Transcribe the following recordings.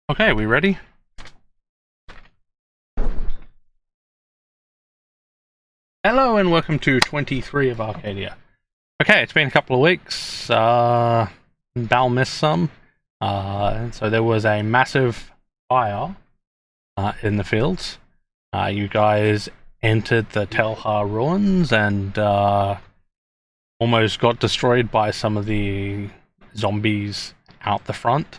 Okay, we ready? Hello and welcome to 23 of Arcadia. Okay, it's been a couple of weeks. Bal missed some. So there was a massive fire in the fields. You guys entered the Telhar ruins and almost got destroyed by some of the zombies out the front.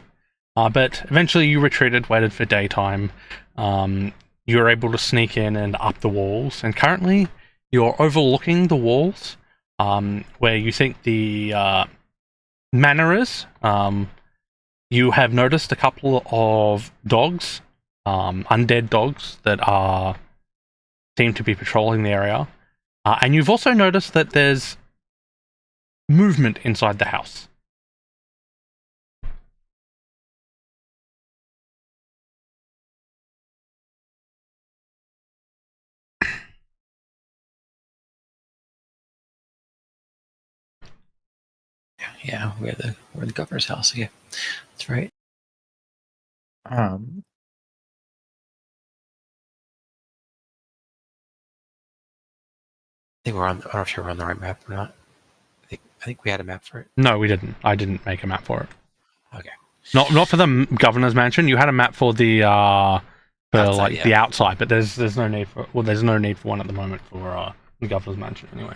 But eventually you retreated, waited for daytime. You were able to sneak in and up the walls, and currently you're overlooking the walls where you think the manor is. You have noticed a couple of dogs, undead dogs, that seem to be patrolling the area. And you've also noticed that there's movement inside the house. Yeah, we're the governor's house. Yeah, that's right. I think we're on. I don't know if we're on the right map or not. I think we had a map for it. No, we didn't. I didn't make a map for it. Okay. Not for the governor's mansion. You had a map for the outside, the outside, but there's no need for there's no need for one at the moment for the governor's mansion anyway.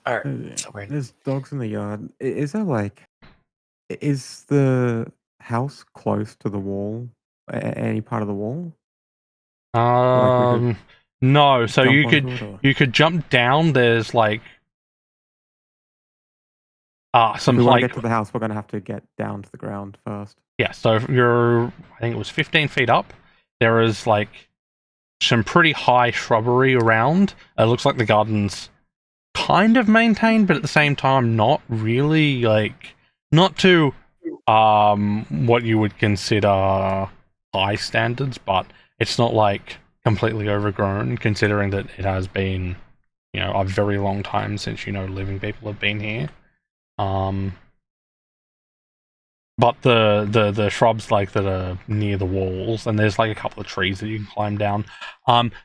All right. So there's dogs in the yard. Is the house close to the wall? Any part of the wall? No. So you could jump down. There's like some if we want like to get to the house, we're gonna have to get down to the ground first. Yeah. So if you're, I think it was 15 feet up. There is like some pretty high shrubbery around. It looks like the garden's kind of maintained, but at the same time not really, like not to what you would consider high standards, but it's not like completely overgrown, considering that it has been, a very long time since living people have been here. But the shrubs like that are near the walls, and there's like a couple of trees that you can climb down.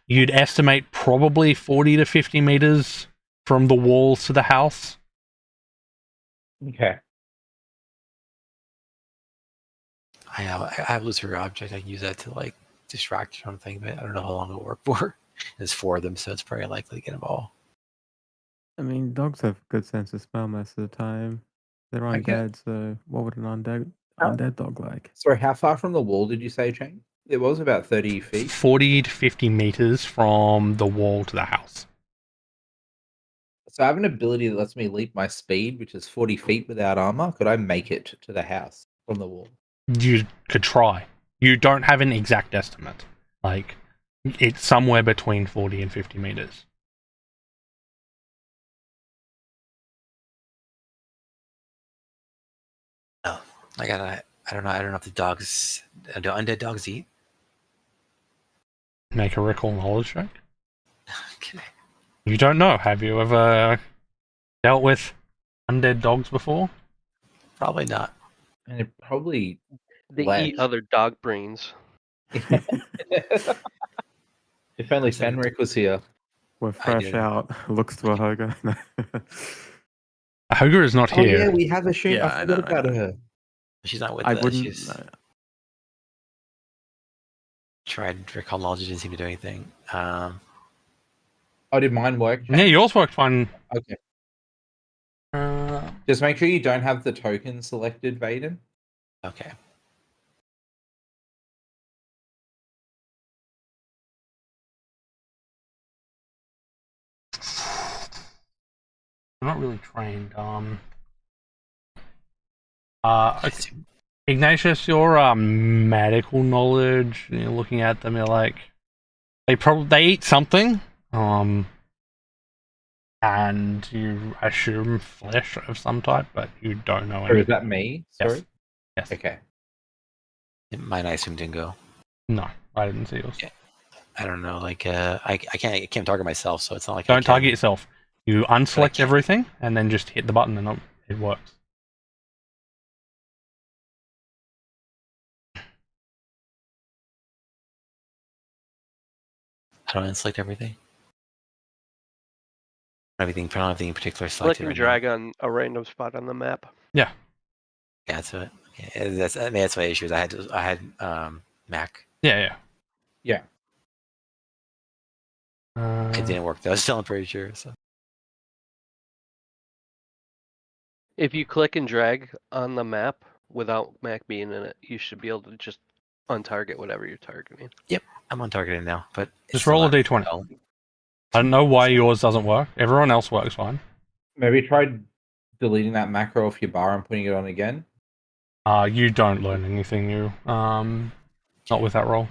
You'd estimate probably 40 to 50 meters from the walls to the house. Okay. I have a loser object. I can use that to like distract or something, but I don't know how long it'll work for. There's 4 of them, so it's very likely to get them all. I mean, dogs have good sense of smell most of the time. They're undead, so what would an undead dog like? Sorry, how far from the wall did you say, Shane? It was about 30 feet. 40 to 50 meters from the wall to the house. So I have an ability that lets me leap my speed, which is 40 feet without armor. Could I make it to the house from the wall? You could try. You don't have an exact estimate. Like, it's somewhere between 40 and 50 meters. Oh, I don't know. I don't know if the dogs. Do undead dogs eat? Make a recall knowledge check. Okay. You don't know. Have you ever dealt with undead dogs before? Probably not. And it probably They eat other dog brains. If only Fenric was here. We're fresh out. Looks to a Hoga. Hoga is not here. Yeah, we have a shoot. Yeah, I forgot about her. She's not with I us. wouldn't. She's tried recall knowledge. Didn't seem to do anything. Oh, did mine work? Yeah, yours worked fine. Okay. Just make sure you don't have the token selected, Vaden. Okay. I'm not really trained. Ignatius, your medical knowledge. You're looking at them. You're like, they eat something. And you assume flesh of some type, but you don't know. Or is that me? Sorry. Yes. Okay. Mine, I assume, didn't go. No, I didn't see yours. Yeah. I don't know. Like, I can't target myself, so it's not like Don't target yourself. You unselect everything and then just hit the button, and it works. unselect everything. Everything, put on everything in particular Click selected and right drag on a random spot on the map. Yeah. Yeah, that's it. Yeah, that's my issue. Is I had Mac. Yeah. Yeah. It didn't work though. Still, I'm pretty sure. So If you click and drag on the map without Mac being in it, you should be able to just untarget whatever you're targeting. I'm on targeting now, but Just roll a d20. I don't know why yours doesn't work. Everyone else works fine. Maybe try deleting that macro off your bar and putting it on again. You don't learn anything new. Not with that roll.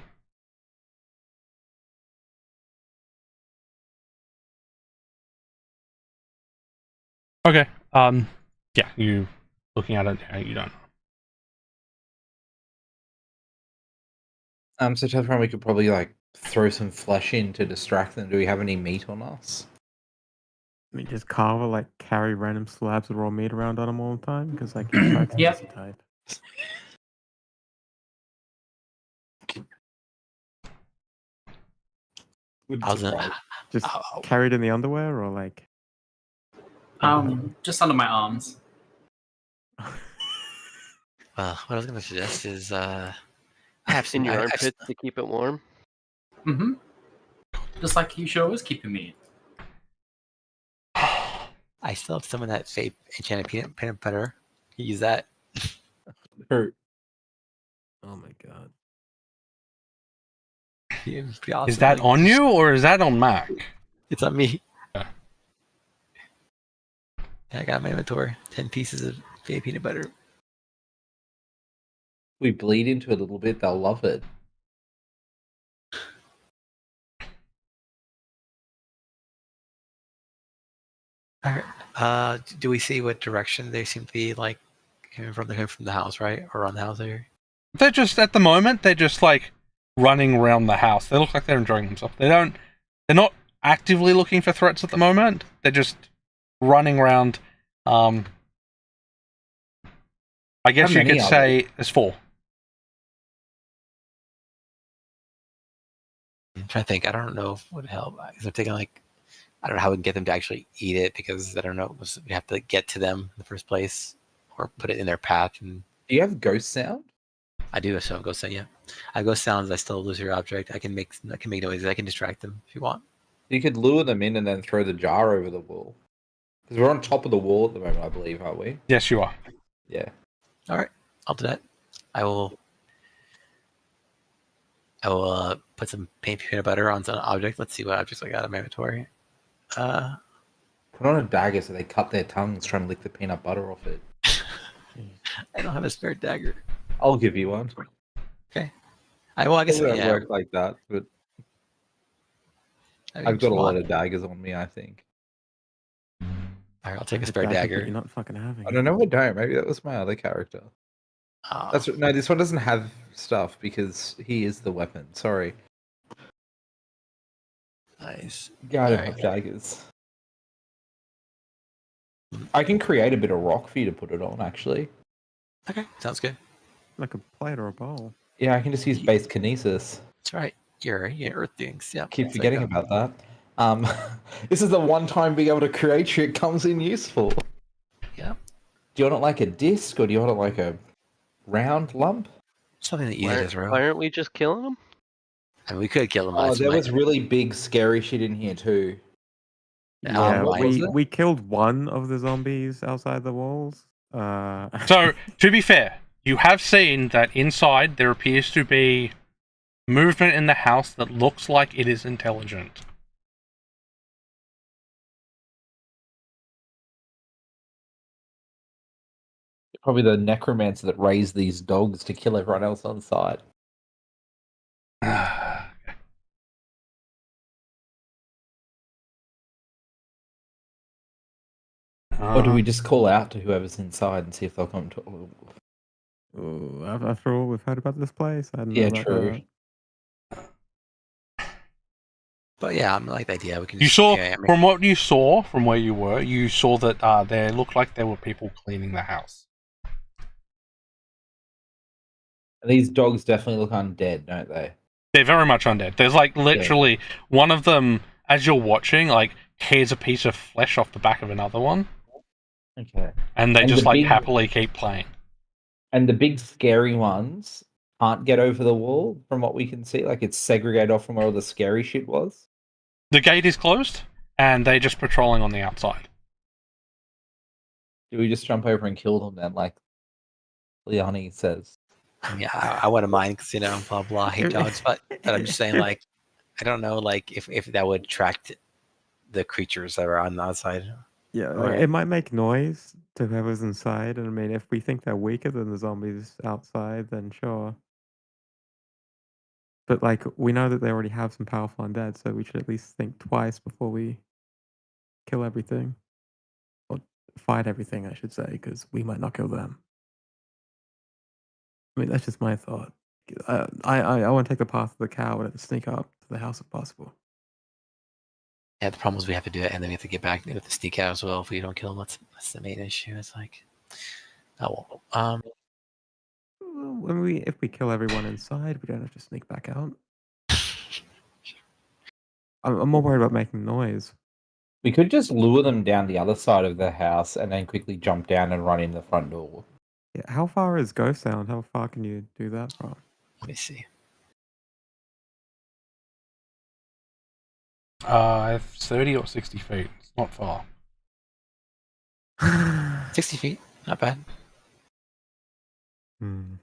Okay. Yeah, you looking at it, yeah, you don't. So Tefron, we could probably like throw some flesh in to distract them. Do we have any meat on us? I mean, just Carver like carry random slabs of raw meat around on him all the time because like he tracks an easy type. Just carried in the underwear or like. Just under my arms. Well, what I was going to suggest is I have some In your armpit to keep it warm. Mm-hmm. Just like you should always keep your meat. I still have some of that fake enchanted peanut butter. You use that. Hurt. Oh my god. Yeah, pretty awesome. Is that on you or is that on Mac? It's on me. Yeah. I got my inventory. 10 pieces of fake peanut butter. We bleed into it a little bit, they'll love it. Alright. Do we see what direction they seem to be like coming from the house, right? Or around the house area? They're just at the moment. They're just like running around the house. They look like they're enjoying themselves. They're not actively looking for threats at the moment. They're just running around. I guess you could say there's 4. I'm trying to think. I don't know if it would help. Because I'm thinking like, I don't know how we can get them to actually eat it because I don't know. We have to get to them in the first place or put it in their path. And do you have ghost sound? I do have some ghost sound. Yeah, I have ghost sounds. I still lose your object. I can make noises. I can distract them if you want. You could lure them in and then throw the jar over the wall. Because we're on top of the wall at the moment, I believe, aren't we? Yes, you are. Yeah. All right, I'll do that. I will put some peanut butter on some object. Let's see what objects I got in my inventory. Put on a dagger so they cut their tongues trying to lick the peanut butter off it. I don't have a spare dagger. I'll give you one. Okay. I guess it won't yeah. work like that, but I've got a lot of daggers on me, I think. All right, I'll take a spare dagger. You're not fucking having. I don't know. I don't. Maybe that was my other character. No, this one doesn't have stuff because he is the weapon. Sorry. Nice. I don't have daggers. I can create a bit of rock for you to put it on, actually. Okay, sounds good. Like a plate or a bowl. Yeah, I can just use base kinesis. That's right. You're earth things. Yeah. Keep forgetting about that. This is the one time being able to create shit comes in useful. Yeah. Do you want it like a disc or do you want it like a round lump? Something that you need to throw. Why aren't we just killing them? I mean, we could kill them. Oh, there was really big, scary shit in here too. Yeah, we killed one of the zombies outside the walls. So, to be fair, you have seen that inside there appears to be movement in the house that looks like it is intelligent. Probably the necromancer that raised these dogs to kill everyone else on site. Or do we just call out to whoever's inside and see if they'll come to? After all we've heard about this place, I don't know about true. that. But yeah, I like the idea. We can. You saw from what you saw from where you were. You saw that there looked like there were people cleaning the house. These dogs definitely look undead, don't they? They're very much undead. There's like literally one of them, as you're watching, like tears a piece of flesh off the back of another one, Okay. and they And just the like big- happily keep playing. And the big scary ones can't get over the wall from what we can see. Like it's segregated off from where all the scary shit was. The gate is closed, and they're just patrolling on the outside. Do we just jump over and kill them then, like Leonie says? Yeah, I wouldn't mind because blah blah, hate dogs. But I'm just saying, like, I don't know, like if that would attract the creatures that are on the outside. Yeah, Right. it might make noise to whoever's inside, and I mean, if we think they're weaker than the zombies outside, then sure. But like, we know that they already have some powerful undead, so we should at least think twice before we kill everything, or fight everything, I should say, because we might not kill them. I mean, that's just my thought. I want to take the path of the cow and sneak up to the house if possible. Yeah, the problem is we have to do it, and then we have to get back with the sneak out as well. If we don't kill them, that's the main issue. It's like, oh well, Well, if we kill everyone inside, we don't have to sneak back out. I'm more worried about making noise. We could just lure them down the other side of the house and then quickly jump down and run in the front door. Yeah, how far is Ghost Sound? How far can you do that from? let me see. 30 or 60 feet. It's not far. 60 feet, not bad. Hmm.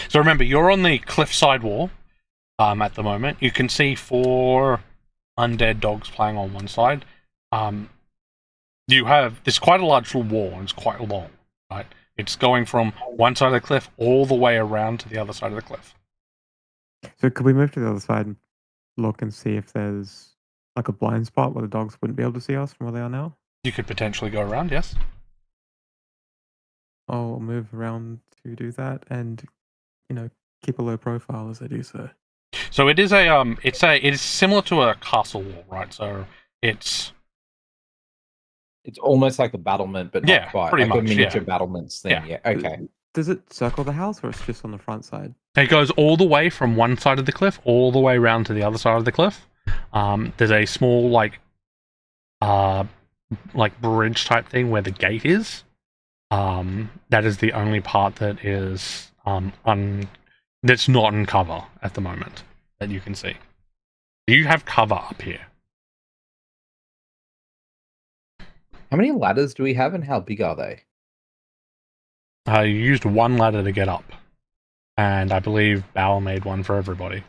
So remember, you're on the cliffside wall at the moment. You can see 4 undead dogs playing on one side. There's quite a large wall, and it's quite long, right? It's going from one side of the cliff all the way around to the other side of the cliff. So could we move to the other side and look and see if there's like a blind spot where the dogs wouldn't be able to see us from where they are now? You could potentially go around, yes? I'll move around to do that and, keep a low profile as I do so. So it is it's similar to a castle wall, right? So it's almost like a battlement, but not quite. pretty like much, a miniature battlements thing. Yeah. Okay. Does it circle the house or it's just on the front side? It goes all the way from one side of the cliff, all the way around to the other side of the cliff. There's a small like bridge type thing where the gate is. That is the only part that is that's not in cover at the moment that you can see. You have cover up here. How many ladders do we have, and how big are they? You used one ladder to get up, and I believe Bauer made one for everybody.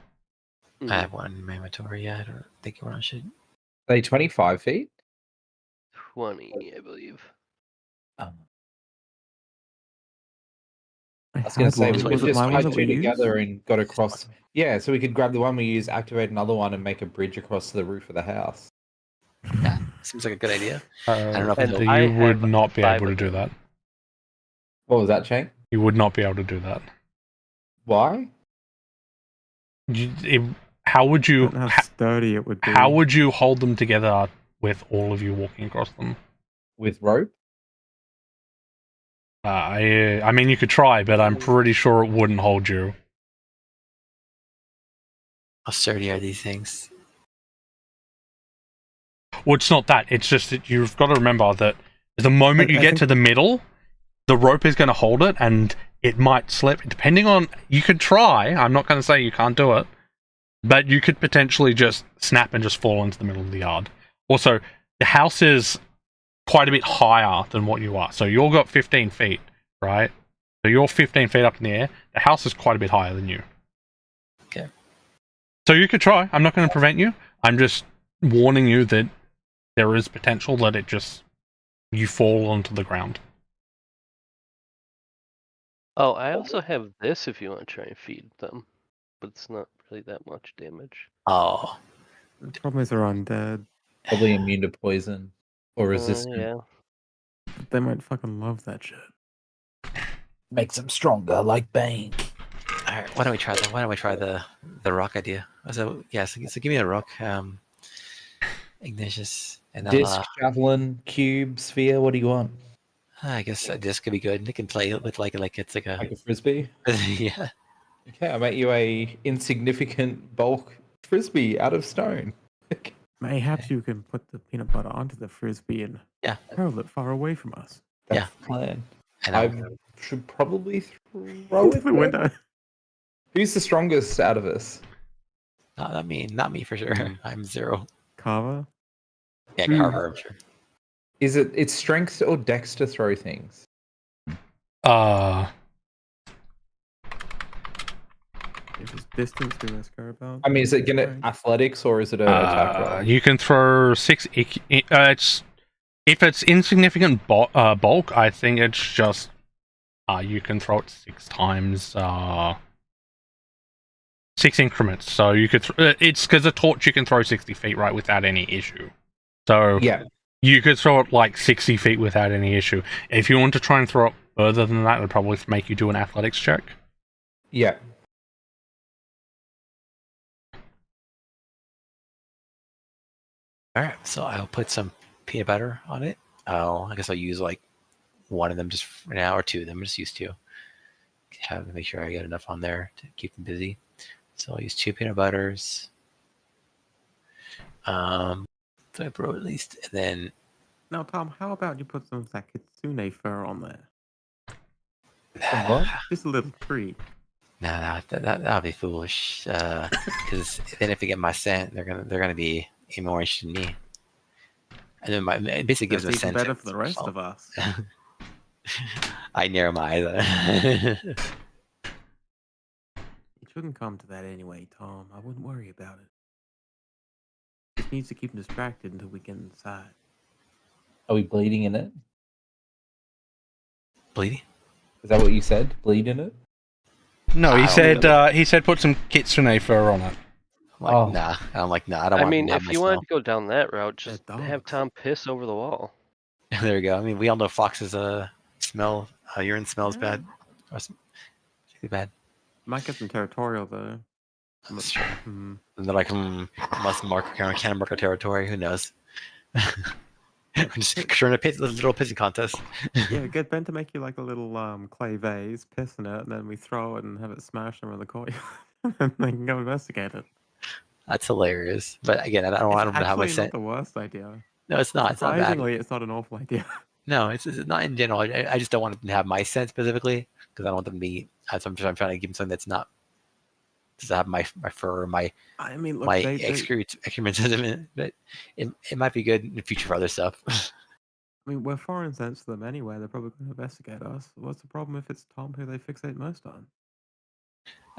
I have one in my inventory. Yeah, I don't think I should. Are they 25 feet? 20, I believe. I was going to say, we could just tied 2 together and got across. Yeah, so we could grab the one we use, activate another one, and make a bridge across the roof of the house. Yeah, seems like a good idea. I don't know if you I would have not be 5 able to of do them. that. What was that, Shane? You would not be able to do that. Why? How would you? How sturdy it would be. How would you hold them together with all of you walking across them? With rope? I mean, you could try, but I'm pretty sure it wouldn't hold you. How sturdy are these things? Well, it's not that. It's just that you've got to remember that the moment you get to the middle, the rope is going to hold it, and it might slip. Depending on, you could try. I'm not going to say you can't do it, but you could potentially just snap and just fall into the middle of the yard. Also, the house is quite a bit higher than what you are. So you've got 15 feet, right? So you're 15 feet up in the air. The house is quite a bit higher than you. Okay. So you could try. I'm not going to prevent you. I'm just warning you that there is potential that you fall onto the ground. Oh, I also have this if you want to try and feed them, but it's not really that much damage. Oh, The problem is they're undead. Probably immune to poison or resistant. Yeah. They might fucking love that shit. Makes them stronger, like Bane. all right. Why don't we try the rock idea? So give me a rock, Ignatius, and Disc, javelin, cube, sphere. What do you want? I guess a disc could be good. They can play it with like it's like a Like a frisbee? yeah. Okay, I make you a insignificant bulk frisbee out of stone. Mayhaps you can put the peanut butter onto the frisbee and hurl it far away from us. That's the plan. And I should probably throw Into it the there. window. Who's the strongest out of us? not me for sure. I'm 0. Carver? Yeah, Carver, I'm sure. Is it's strength or dex to throw things? If it's distance, we must care about. I mean, is it gonna athletics or is it a attack roll? You can throw 6. It's if it's insignificant bulk. I think it's just you can throw it 6 times. 6 increments. So you could. It's because a torch you can throw 60 feet right without any issue. So yeah, you could throw it like 60 feet without any issue. If you want to try and throw it further than that, it would probably make you do an athletics check. Yeah. All right, so I'll put some peanut butter on it. I guess I'll use like one of them just for now, or 2 of them. Just use 2. Have to make sure I get enough on there to keep them busy. So I'll use 2 peanut butters. So I brought at least, and then. Now, Tom, how about you put some of that kitsune fur on there? What? Just a little treat. No, that'll be foolish. Because then if they get my scent, they're gonna be even more interested in me. And then it basically gives them a sense. Better for the rest of us. I narrow my eyes. It shouldn't come to that anyway, Tom. I wouldn't worry about it. Just needs to keep him distracted until we get inside. Are we bleeding in it? Bleeding? Is that what you said? Bleed in it? No, he said put some kitsune fur on it. Nah. I'm like, nah. I don't. I mean, if you wanted to go down that route, just have Tom piss over the wall. There we go. I mean, we all know foxes smell. Urine smells bad. Too bad. Might get some territorial though. That's true. And they're like, must can't mark our territory. Who knows? Just trying to piss, little pissing contest. Yeah, get Ben to make you like a little clay vase, piss in it, and then we throw it and have it smashed around the court, and they can go investigate it. That's hilarious. But again, I don't know how my scent. Not the worst idea. No, it's not. It's not bad. Surprisingly, it's not an awful idea. No, it's not in general. I just don't want them to have my scent specifically because I don't want them to be. I'm trying to give them something that's not. Does have my fur, my excrement in it, but it might be good in the future for other stuff. I mean, we're foreign sense to them anyway. They're probably going to investigate us. What's the problem if it's Tom who they fixate most on?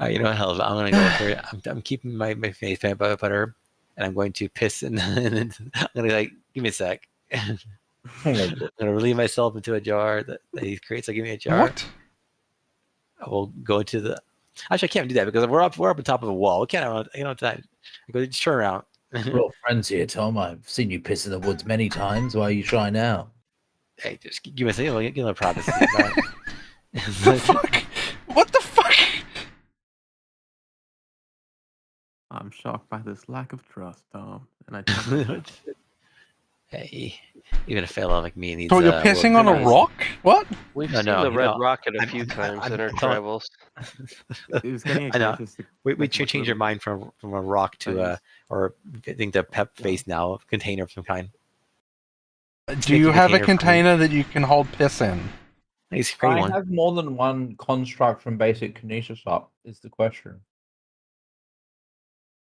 You know what, hell, I'm going to go for it. I'm keeping my face peanut butter, and I'm going to piss, and then I'm going to give me a sec. I'm going to relieve myself into a jar that he creates. So give me a jar. What? I will go to the. Actually, I can't do that because we're up on top of a wall. We can't. Time. I go turn around. We're all friends here, Tom. I've seen you piss in the woods many times. Why are you shy now? Hey, just give me a second. Give me a privacy. The fuck? What the fuck? I'm shocked by this lack of trust, Tom. And Hey, even a fellow like me needs. So you're pissing on a rock? What? We've seen the red rocket a few times in our travels. I know. We change your mind from a rock to or I think the pep face now, a container of some kind. Do you have a container that you can hold piss in? I have more than one construct from Basic Kinesis up, is the question.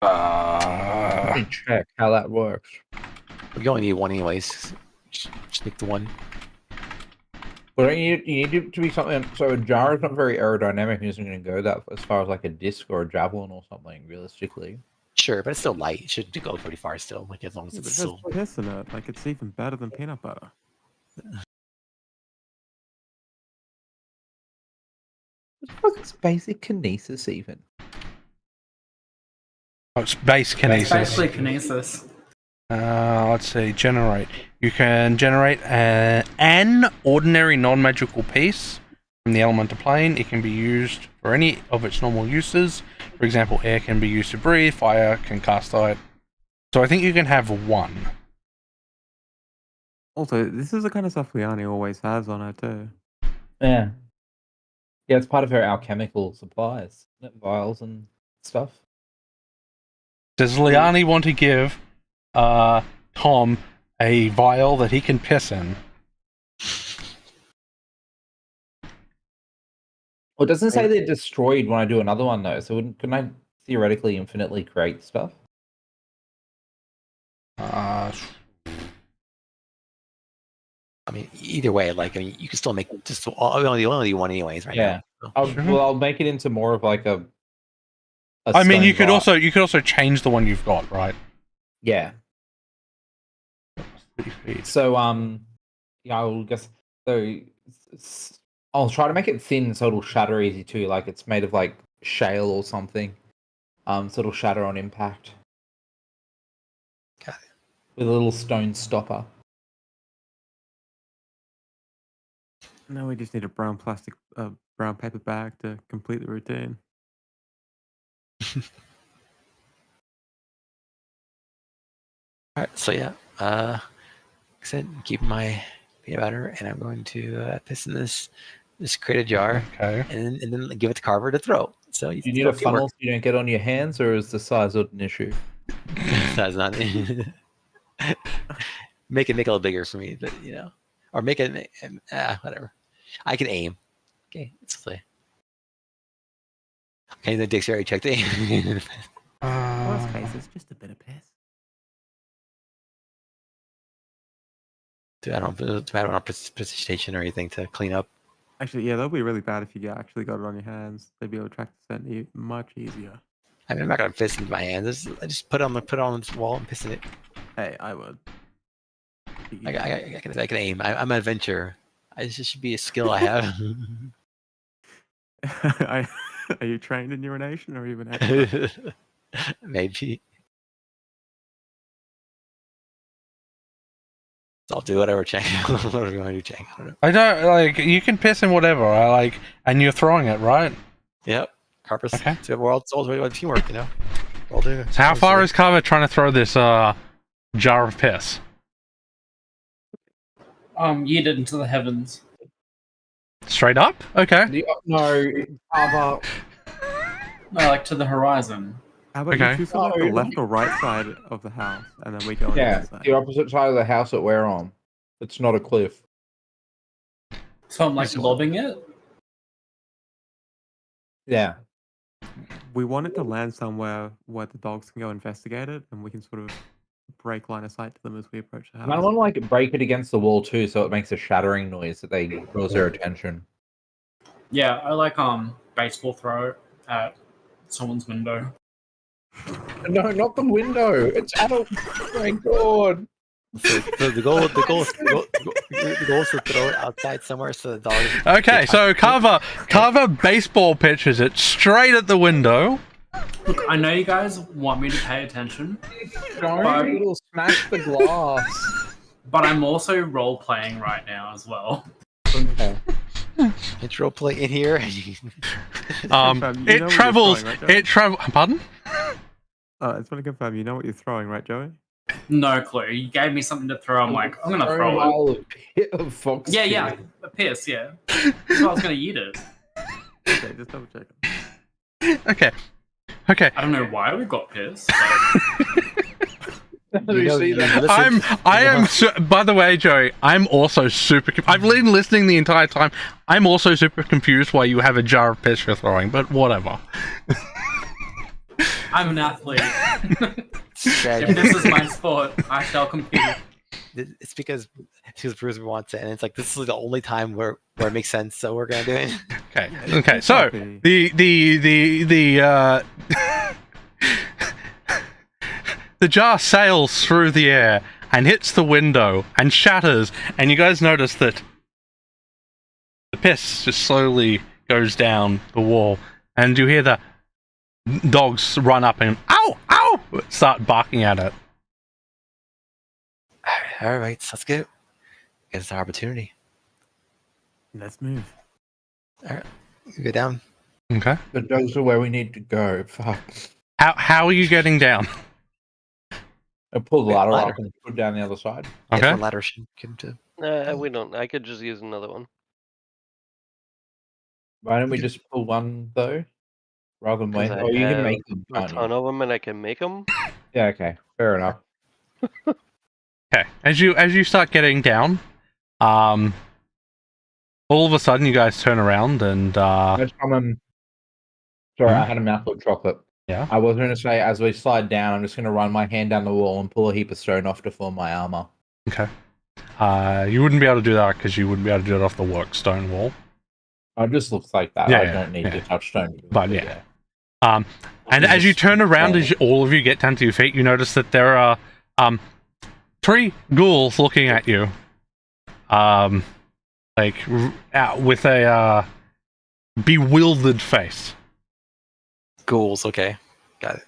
Let me check how that works. We only need one anyways. Just make the one. Well, you need it to be something. So a jar is not very aerodynamic and isn't going to go that as far as like a disc or a javelin or something, realistically. Sure, but it's still light. It should go pretty far still, like as long as it's still. Piss in it. Like it's even better than peanut butter. What the fuck is Basic Kinesis even? Oh, it's base kinesis. It's basically kinesis. Let's see, generate. You can generate an ordinary non-magical piece from the elemental plane. It can be used for any of its normal uses. For example, air can be used to breathe, fire can cast light. So I think you can have one. Also, this is the kind of stuff Liani always has on her too. Yeah. Yeah, it's part of her alchemical supplies, isn't it? Vials and stuff. Does Liani want to give Tom a vial that he can piss in? Well, it doesn't say they're destroyed when I do another one, though. So couldn't I theoretically infinitely create stuff? I mean, either way, like, I mean, you can still make just only one anyways, right? Yeah. Now, so. Well, I'll make it into more of like a I mean, you stone could also change the one you've got, right? Yeah. So yeah, I'll guess so. I'll try to make it thin so it'll shatter easy too. Like it's made of like shale or something. So it'll shatter on impact. Got it. With a little stone stopper. No, we just need a brown paper bag to complete the routine. All right, so yeah, like I said, keep my peanut butter, and I'm going to piss in this create a jar, Okay. and then give it to Carver to throw. So Do you need a funnel so you don't get on your hands, or is the size not an issue? That's not make it a little bigger for me, but or make it whatever. I can aim. Okay, let's play. Okay, the dictionary checked aim. Worst case, it's just a bit of piss. I don't have precipitation or anything to clean up. Actually, yeah, that'll be really bad if you actually got it on your hands. They'd be able to track the scent much easier. I mean, I'm not gonna piss into my hands. I just put it on this wall and piss in it. Hey, I would. I can aim. I'm an adventurer. This should be a skill I have. Are you trained in urination or even expert? Maybe. So I'll do whatever, Chang. Whatever you want to do, Chang. I don't like. You can piss in whatever. And you're throwing it, right? Yep. Carpus. Okay. So we're all teamwork, We'll do. So how far is Carver trying to throw this jar of piss? Yeet it into the heavens. Straight up? Okay. No, Carver. No, like to the horizon. How about you choose like the left or right side of the house, and then we go on the other side. The opposite side of the house that we're on. It's not a cliff. So I'm like lobbing it? Yeah. We want it to land somewhere where the dogs can go investigate it, and we can sort of break line of sight to them as we approach the house. And I want to break it against the wall too, so it makes a shattering noise that they draws their attention. Yeah, I like baseball throw at someone's window. No, not the window. It's adult. Oh my god. So the goal is to throw it outside somewhere so the dog. Okay, so Carver baseball pitches it straight at the window. Look, I know you guys want me to pay attention. It'll smash the glass. But I'm also role playing right now as well. Okay. It's role play in here. It travels. Pardon? I just want to confirm. You know what you're throwing, right, Joey? No clue. You gave me something to throw. I'm like, I'm gonna throw it. A pit of fox. Yeah, a piss. Yeah, that's why I was gonna eat it. Okay, just double check. Okay. I don't know why we got pissed. By the way, Joey, I'm also super. I've been listening the entire time. I'm also super confused why you have a jar of piss you're throwing, but whatever. I'm an athlete. If this is my sport, I shall compete. It's because Bruce wants it, and it's like this is the only time where it makes sense, so we're gonna do it. Okay. So the jar sails through the air and hits the window and shatters, and you guys notice that the piss just slowly goes down the wall, and you hear the dogs run up and ow, start barking at it. All right, so let's go. It's our opportunity. Let's move. All right, you go down. Okay. The dogs are where we need to go. Fuck. How are you getting down? I pull the ladder up and put it down the other side. Okay. Yeah, ladder should come to. We don't. I could just use another one. Why don't we just pull one though, rather than wait? Because I Oh, you can have make them, a can't ton you? of them, and I can make them. Yeah. Okay. Fair enough. Okay, as you start getting down, all of a sudden you guys turn around and Next time sorry, Hmm? I had a mouthful of chocolate. Yeah. I was going to say, as we slide down, I'm just going to run my hand down the wall and pull a heap of stone off to form my armor. Okay. You wouldn't be able to do that because you wouldn't be able to do it off the work stone wall. It just looks like that. Yeah, I yeah, don't need yeah. to touch stone. to do it, But yeah. And It's as you just turn around, normal. as all of you get down to your feet, you notice that there are 3 ghouls looking at you. Like with a bewildered face. Ghouls, okay. Got it.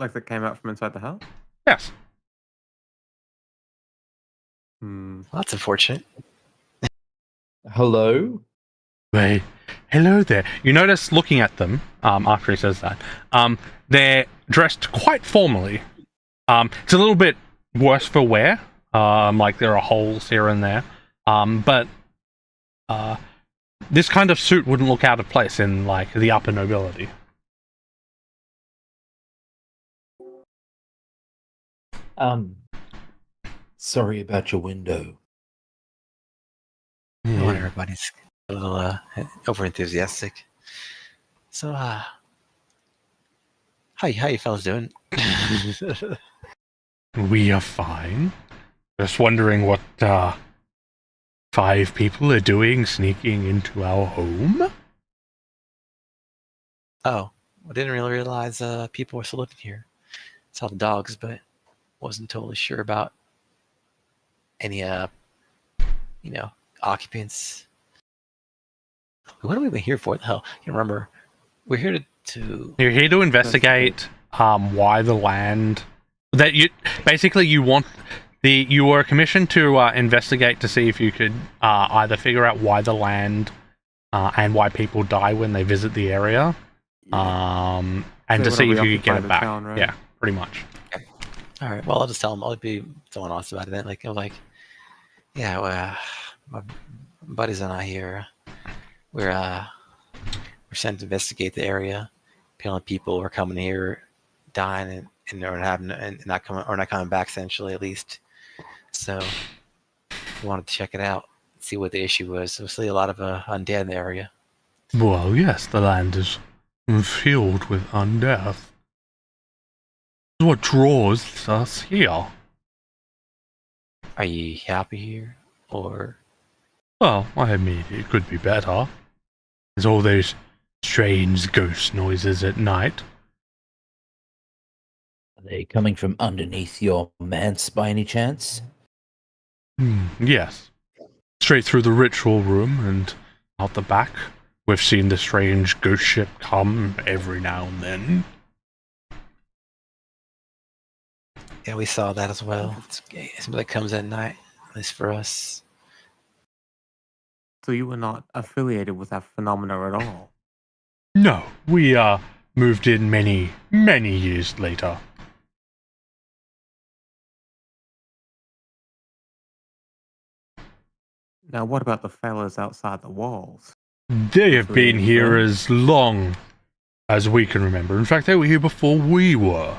Like that came out from inside the house? Yes. Hmm. Well, that's unfortunate. Hello? Wait, hello there. You notice looking at them, after he says that, they're dressed quite formally. It's a little bit worse for wear. Like there are holes here and there. But this kind of suit wouldn't look out of place in like the upper nobility. Sorry about your window. I wonder everybody's a little over enthusiastic. So how you fellas doing? We are fine. Just wondering what 5 people are doing sneaking into our home. Oh, I didn't really realize people were still living here. Saw the dogs, but wasn't totally sure about any occupants. What are we even here for? What the hell? I can't remember. We're here to You're here to investigate why the land that you were commissioned to investigate to see if you could either figure out why the land and why people die when they visit the area, and to see if you could get it back. Town, right? Yeah, pretty much. All right. Well, I'll just tell them. I'll be someone honest about it. Then, yeah, well, my buddies and I here, we're sent to investigate the area. Apparently, people are coming here, dying, and not coming back. Essentially, at least. So, we wanted to check it out, see what the issue was. There's a lot of undead in the area. Well, yes, the land is filled with undeath. What draws us here? Are you happy here, or? Well, I mean, it could be better. There's all those strange ghost noises at night. Are they coming from underneath your manse by any chance? Yes. Straight through the ritual room and out the back. We've seen the strange ghost ship come every now and then. Yeah, we saw that as well. It seems like it comes at night, at least for us. So you were not affiliated with that phenomena at all? No, we moved in many, many years later. Now, what about the fellas outside the walls? They have been here as long as we can remember. In fact, they were here before we were.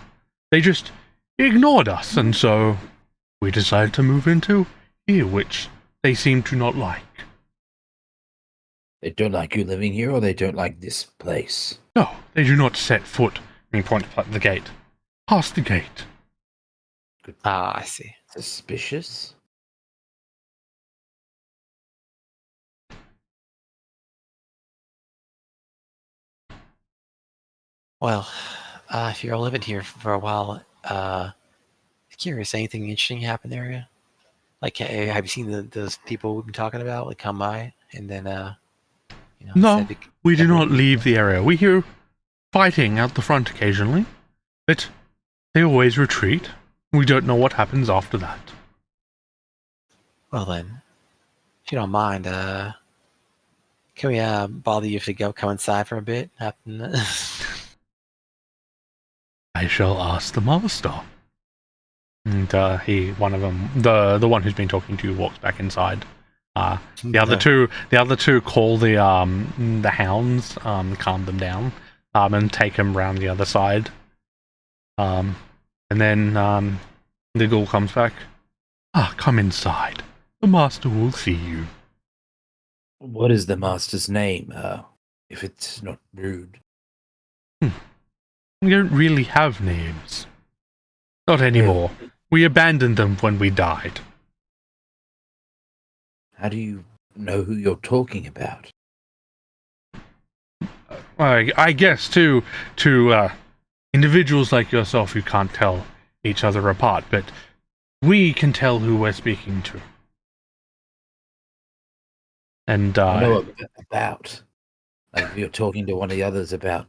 They just ignored us, and so we decided to move into here, which they seem to not like. They don't like you living here, or they don't like this place? No, they do not set foot. And he points at the gate. Past the gate. Ah, I see. Suspicious? Well, if you're living here for a while, curious, anything interesting happen in the area? Like, have you seen those people we've been talking about, like, come by and then, No, we do not leave the area. We hear fighting out the front occasionally, but they always retreat. We don't know what happens after that. Well then, if you don't mind, can we bother you if we come inside for a bit? I shall ask the master. And one of them, the one who's been talking to you, walks back inside, The other two call the hounds, calm them down, and take them round the other side. And then the ghoul comes back. Come inside. The master will see you. What is the master's name, if it's not rude? We don't really have names. Not anymore. We abandoned them when we died. How do you know who you're talking about? I guess to individuals like yourself who can't tell each other apart, but we can tell who we're speaking to. And I know about. Like, if you're talking to one of the others about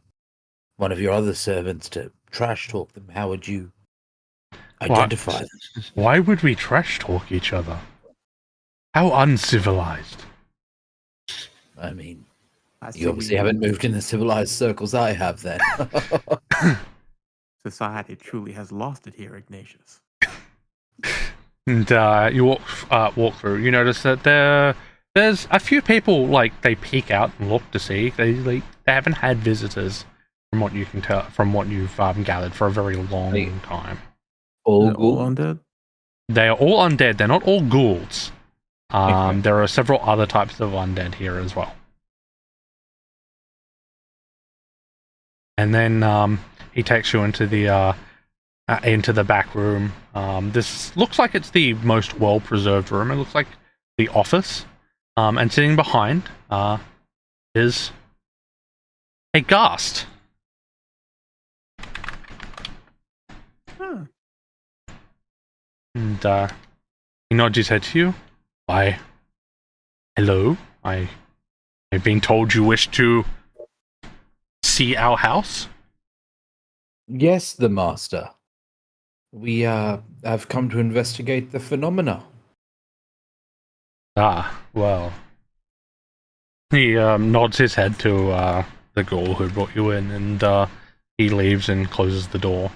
one of your other servants to trash talk them, how would you identify them? Why would we trash talk each other? How uncivilized. I mean, I see you obviously we- haven't moved in the civilized circles I have then. Society truly has lost it here, Ignatius. And you walk through. You notice that there's a few people, like, they peek out and look to see. They haven't had visitors, from what you can tell, from what you've gathered, for a very long time. All Is it all good? undead? They are all undead. They're not all ghouls. Okay. There are several other types of undead here as well. And then he takes you into the back room. This looks like it's the most well-preserved room. It looks like the office. And sitting behind is a ghast. Huh. And he nods his head to you. Why, hello. I've been told you wish to see our house. Yes, the master. We have come to investigate the phenomena. Well. He nods his head to the ghoul who brought you in, and he leaves and closes the door.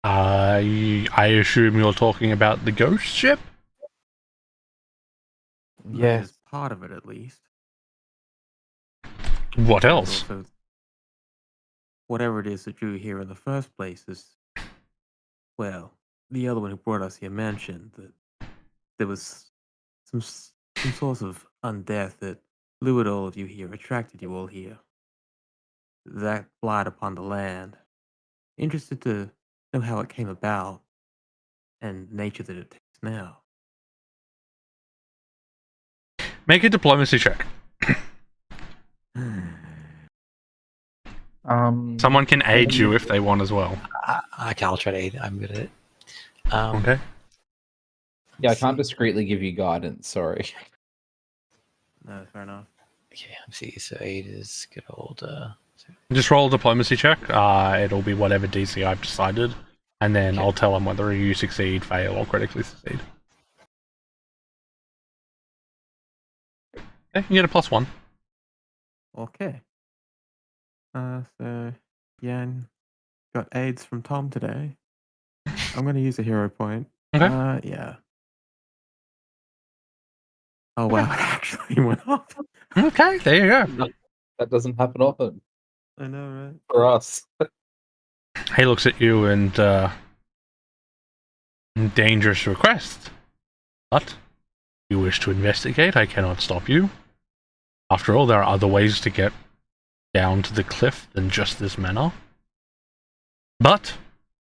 I assume you're talking about the ghost ship? That Yes. is part of it, at least. What There's else? also- whatever it is that drew you here in the first place is, well, the other one who brought us here mentioned that there was some source of undeath that lured all of you here, attracted you all here. That blight upon the land. Interested to know how it came about and nature that it takes now. Make a diplomacy check. Someone can aid you if they want as well. I'll try to aid. I'm good at it. Okay. Yeah, I can't discreetly give you guidance, sorry. No, fair enough. Okay, let's see. So aid is good old. Just roll a diplomacy check. It'll be whatever DC I've decided. And then I'll tell them whether you succeed, fail, or critically succeed. Okay, you get a +1. Okay. So, Yan got aids from Tom today. I'm going to use a hero point. Okay. Yeah. Oh, wow. It actually went up. Okay, there you go. That doesn't happen often I know, right? for us. He looks at you and, dangerous request. But, if you wish to investigate, I cannot stop you. After all, there are other ways to get down to the cliff than just this manor. But,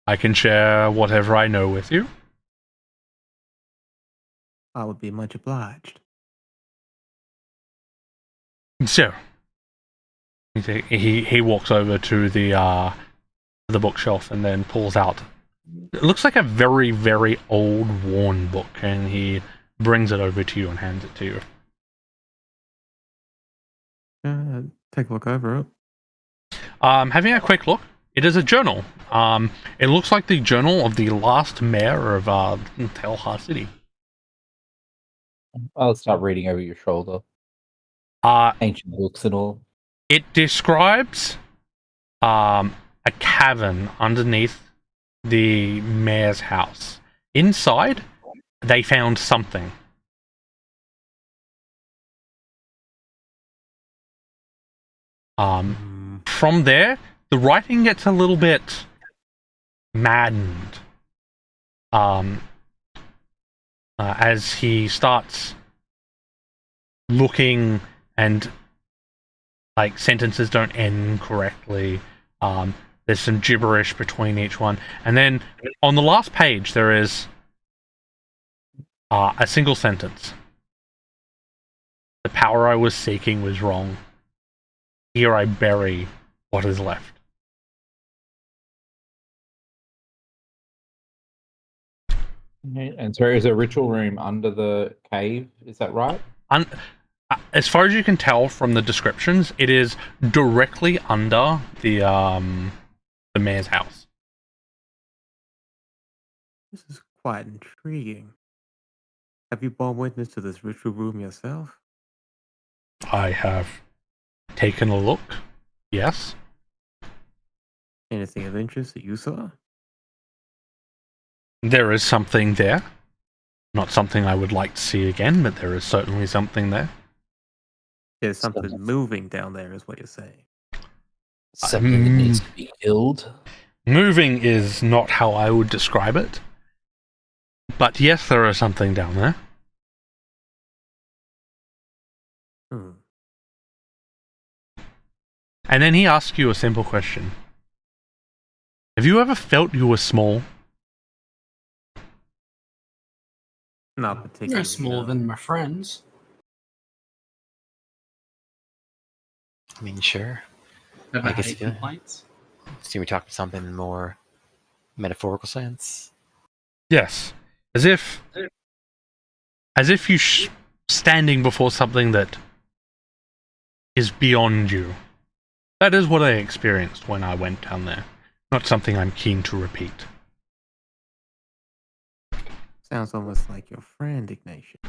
I can share whatever I know with you. I would be much obliged. So, he walks over to the bookshelf and then pulls out. It looks like a very, very old, worn book, and he brings it over to you and hands it to you. Take a look over it. Having a quick look, it is a journal. It looks like the journal of the last mayor of Telha City. I'll start reading over your shoulder. Ancient books and all. It describes a cavern underneath the mayor's house. Inside, they found something. From there, the writing gets a little bit maddened. As he starts looking and like sentences don't end correctly. There's some gibberish between each one, and then on the last page there is a single sentence. The power I was seeking was wrong. Here I bury what is left. And so is a ritual room under the cave? Is that right? As far as you can tell from the descriptions, it is directly under the mayor's house. This is quite intriguing. Have you borne witness to this ritual room yourself? I have taken a look. Yes. Anything of interest that you saw? There is something there. Not something I would like to see again, but there is certainly something there. There's something moving down there, is what you're saying. Something that needs to be killed. Moving is not how I would describe it. But yes, there is something down there. Hmm. And then he asks you a simple question. Have you ever felt you were small? Not particularly. You're smaller no. than my friends. I mean, sure. Never I had guess any you do. complaints. So we talking something in more metaphorical sense. Yes. As if you standing before something that is beyond you. That is what I experienced when I went down there. Not something I'm keen to repeat. Sounds almost like your friend, Ignatius.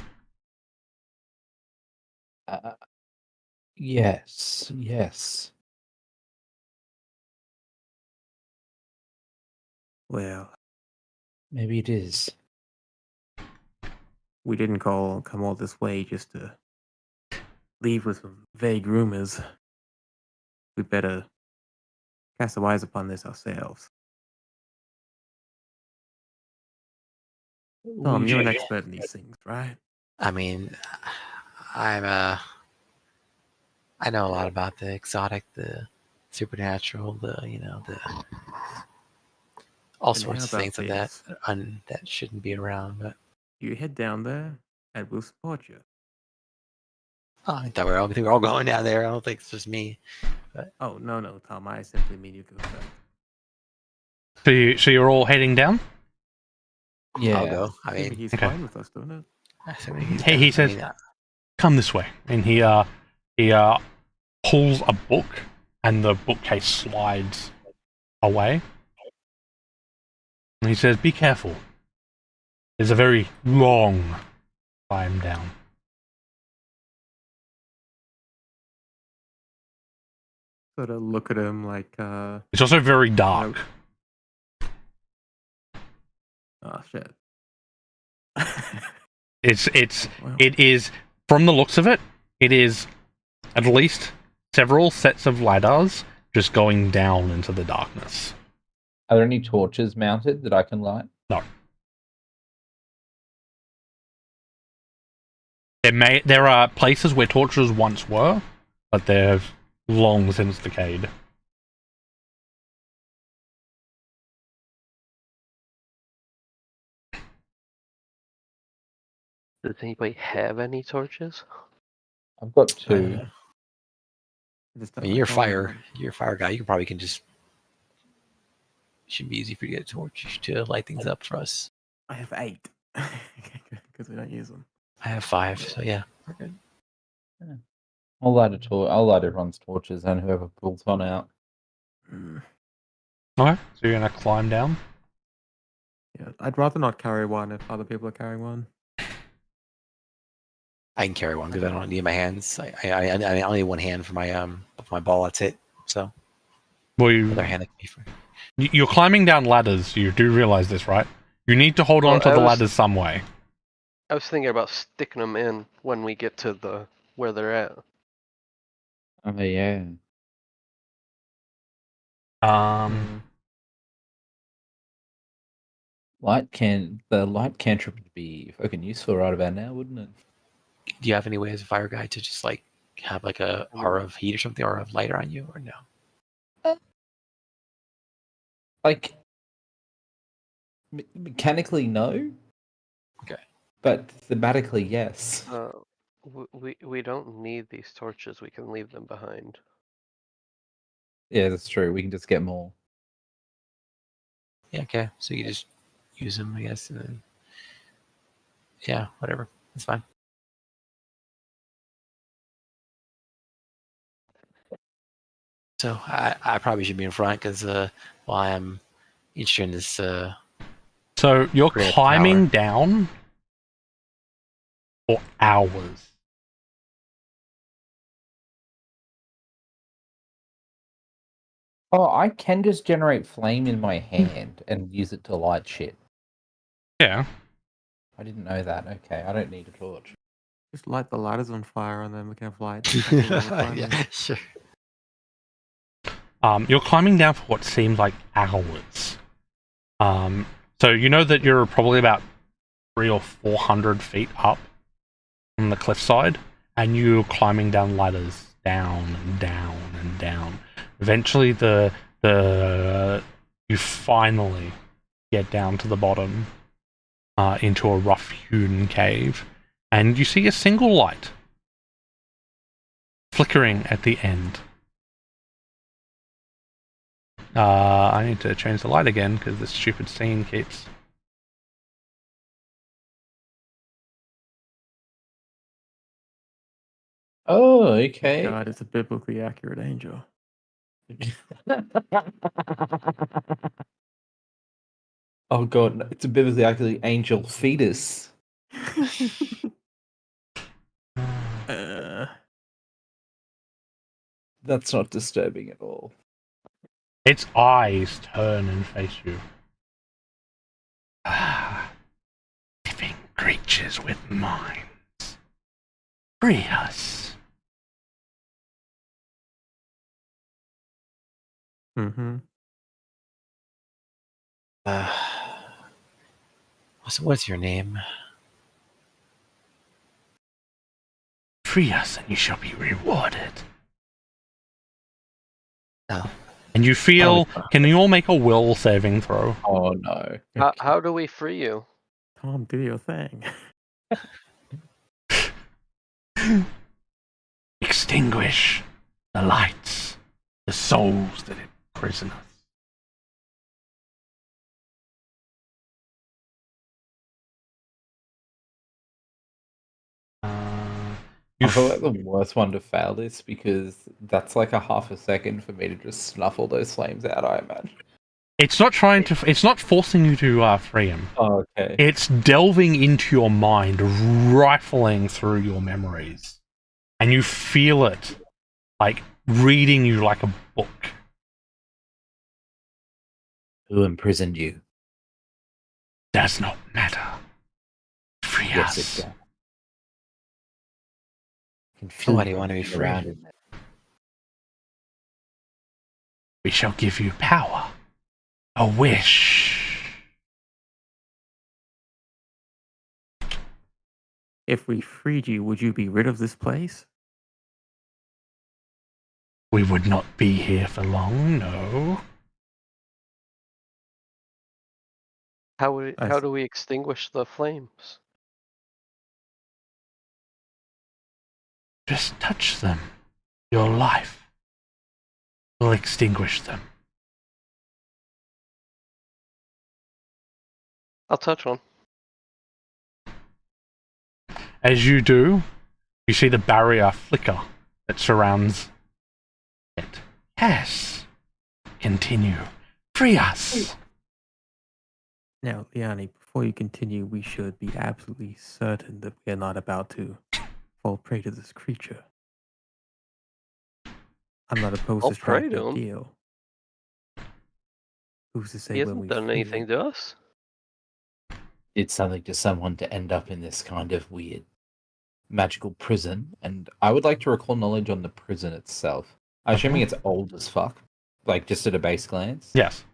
Yes, yes. Well, Maybe it is. we didn't come all this way just to leave with some vague rumors. We better cast our eyes upon this ourselves. Tom, you're an expert in these things, right? I mean, I know a lot about the exotic, the supernatural, the all And sorts of how about things like that this? that shouldn't be around. But You head down there, and we'll support you. I thought we were all going down there. I don't think it's just me. Oh, no, Tom. I simply mean you go first. So you're all heading down? Yeah. I'll go. I Maybe mean, he's okay. fine with us, don't it? Hey, he says, come this way. And he pulls a book, and the bookcase slides away. And he says, be careful. There's a very long climb down. Sort of look at him like, It's also very dark. oh shit. Wow. It is, from the looks of it, it is at least several sets of ladders just going down into the darkness. Are there any torches mounted that I can light? No. There are places where torches once were, but they've long since decayed. Does anybody have any torches? I've got two. Just I don't mean, you're like all of fire. them. You're a fire guy. You probably can just. Should be easy for you to get a torch to light things up for us. I have 8 because we don't use them. I have 5, so yeah, we're good. I'll light a torch. I'll light everyone's torches and whoever pulls one out. Mm. Okay, so you're gonna climb down. Yeah, I'd rather not carry one if other people are carrying one. I can carry one because I don't need my hands. I only need one hand for my ball. That's it. So Well, other hand that can be for. you're climbing down ladders. You do realize this, right? You need to hold on to the ladders some way. I was thinking about sticking them in when we get to where they're at. Oh yeah. Um, The light cantrip would be fucking useful right about now, wouldn't it? Do you have any way as a fire guy to just like have like a aura of heat or something, or of light on you, or no? Like mechanically, no. Okay. But thematically, yes. We don't need these torches. We can leave them behind. Yeah, that's true. We can just get more. Yeah. Okay. So you just use them, I guess, and then yeah, whatever. That's fine. So I probably should be in front because while I'm interested in this, so you're Great climbing power. down for hours. Oh, I can just generate flame in my hand and use it to light shit. Yeah. I didn't know that. Okay, I don't need a torch. Just light the lighters on fire and then we can have light. Actually, while we're climbing. yeah, sure. You're climbing down for what seems like hours. So you know that you're probably about 300 or 400 feet up on the cliffside, and you're climbing down ladders, down and down and down. Eventually, you finally get down to the bottom, into a rough-hewn cave, and you see a single light flickering at the end. I need to change the light again because this stupid scene keeps. Oh, okay. God, it's a biblically accurate angel. Oh god, no, it's a biblically accurate angel fetus. That's not disturbing at all. Its eyes turn and face you. Living creatures with minds. Free us. Mm-hmm. What's your name? Free us and you shall be rewarded. Oh. And you feel... Can you all make a will saving throw? Oh no. How do we free you? Tom, do your thing. Extinguish the lights, the souls that imprison us. I feel like the worst one to fail this because that's like a half a second for me to just snuffle those flames out, I imagine. It's not trying to... It's not forcing you to free him. Oh, okay. It's delving into your mind, rifling through your memories. And you feel it, like, reading you like a book. Who imprisoned you? Does not matter. Free Yes, us. it does. I can feel Why do you want to be free? around it. We shall give you power. A wish. If we freed you, would you be rid of this place? We would not be here for long, no. How do we extinguish the flames? Just touch them. Your life will extinguish them. I'll touch one. As you do, you see the barrier flicker that surrounds it. Yes. Continue. Free us. Now, Liani, before you continue, we should be absolutely certain that we are not about to fall prey to this creature. I'm not opposed Fall to striking prey to a him? deal. Who's to say He when hasn't we done free anything him? to us. Did something to someone to end up in this kind of weird magical prison. And I would like to recall knowledge on the prison itself. I'm assuming it's old as fuck. Like just at a base glance. Yes.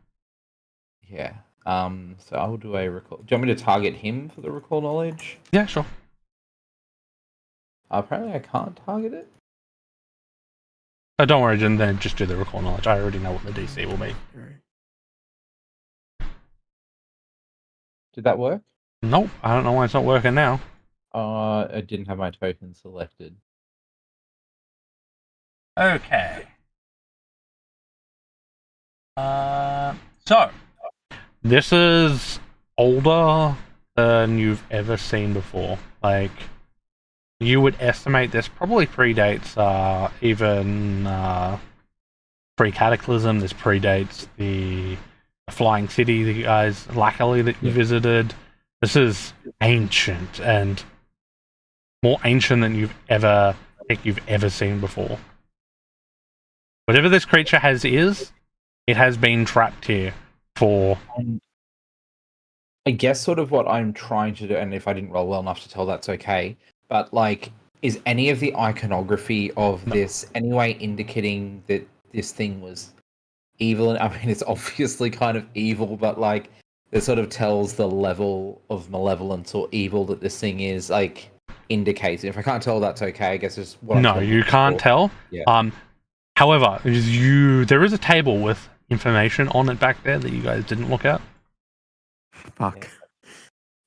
Yeah. So I'll do a recall. Do you want me to target him for the recall knowledge? Yeah, sure. Apparently I can't target it. Oh, don't worry, then just do the recall knowledge. I already know what the DC will be. Did that work? Nope, I don't know why it's not working now. I didn't have my token selected. Okay. So this is older than you've ever seen before. Like, you would estimate this probably predates even pre-Cataclysm. This predates the Flying City that you guys, luckily, that you visited. This is ancient, and more ancient than you've ever seen before. Whatever this creature it has been trapped here for... I guess sort of what I'm trying to do, and if I didn't roll well enough to tell, that's okay, but like, is any of the iconography of this anyway indicating that this thing was evil? I mean, it's obviously kind of evil, but like, it sort of tells the level of malevolence or evil that this thing is, like, indicates. If I can't tell, that's okay. I guess it's what No, you can't tell. Yeah. However, there is a table with information on it back there that you guys didn't look at. Fuck.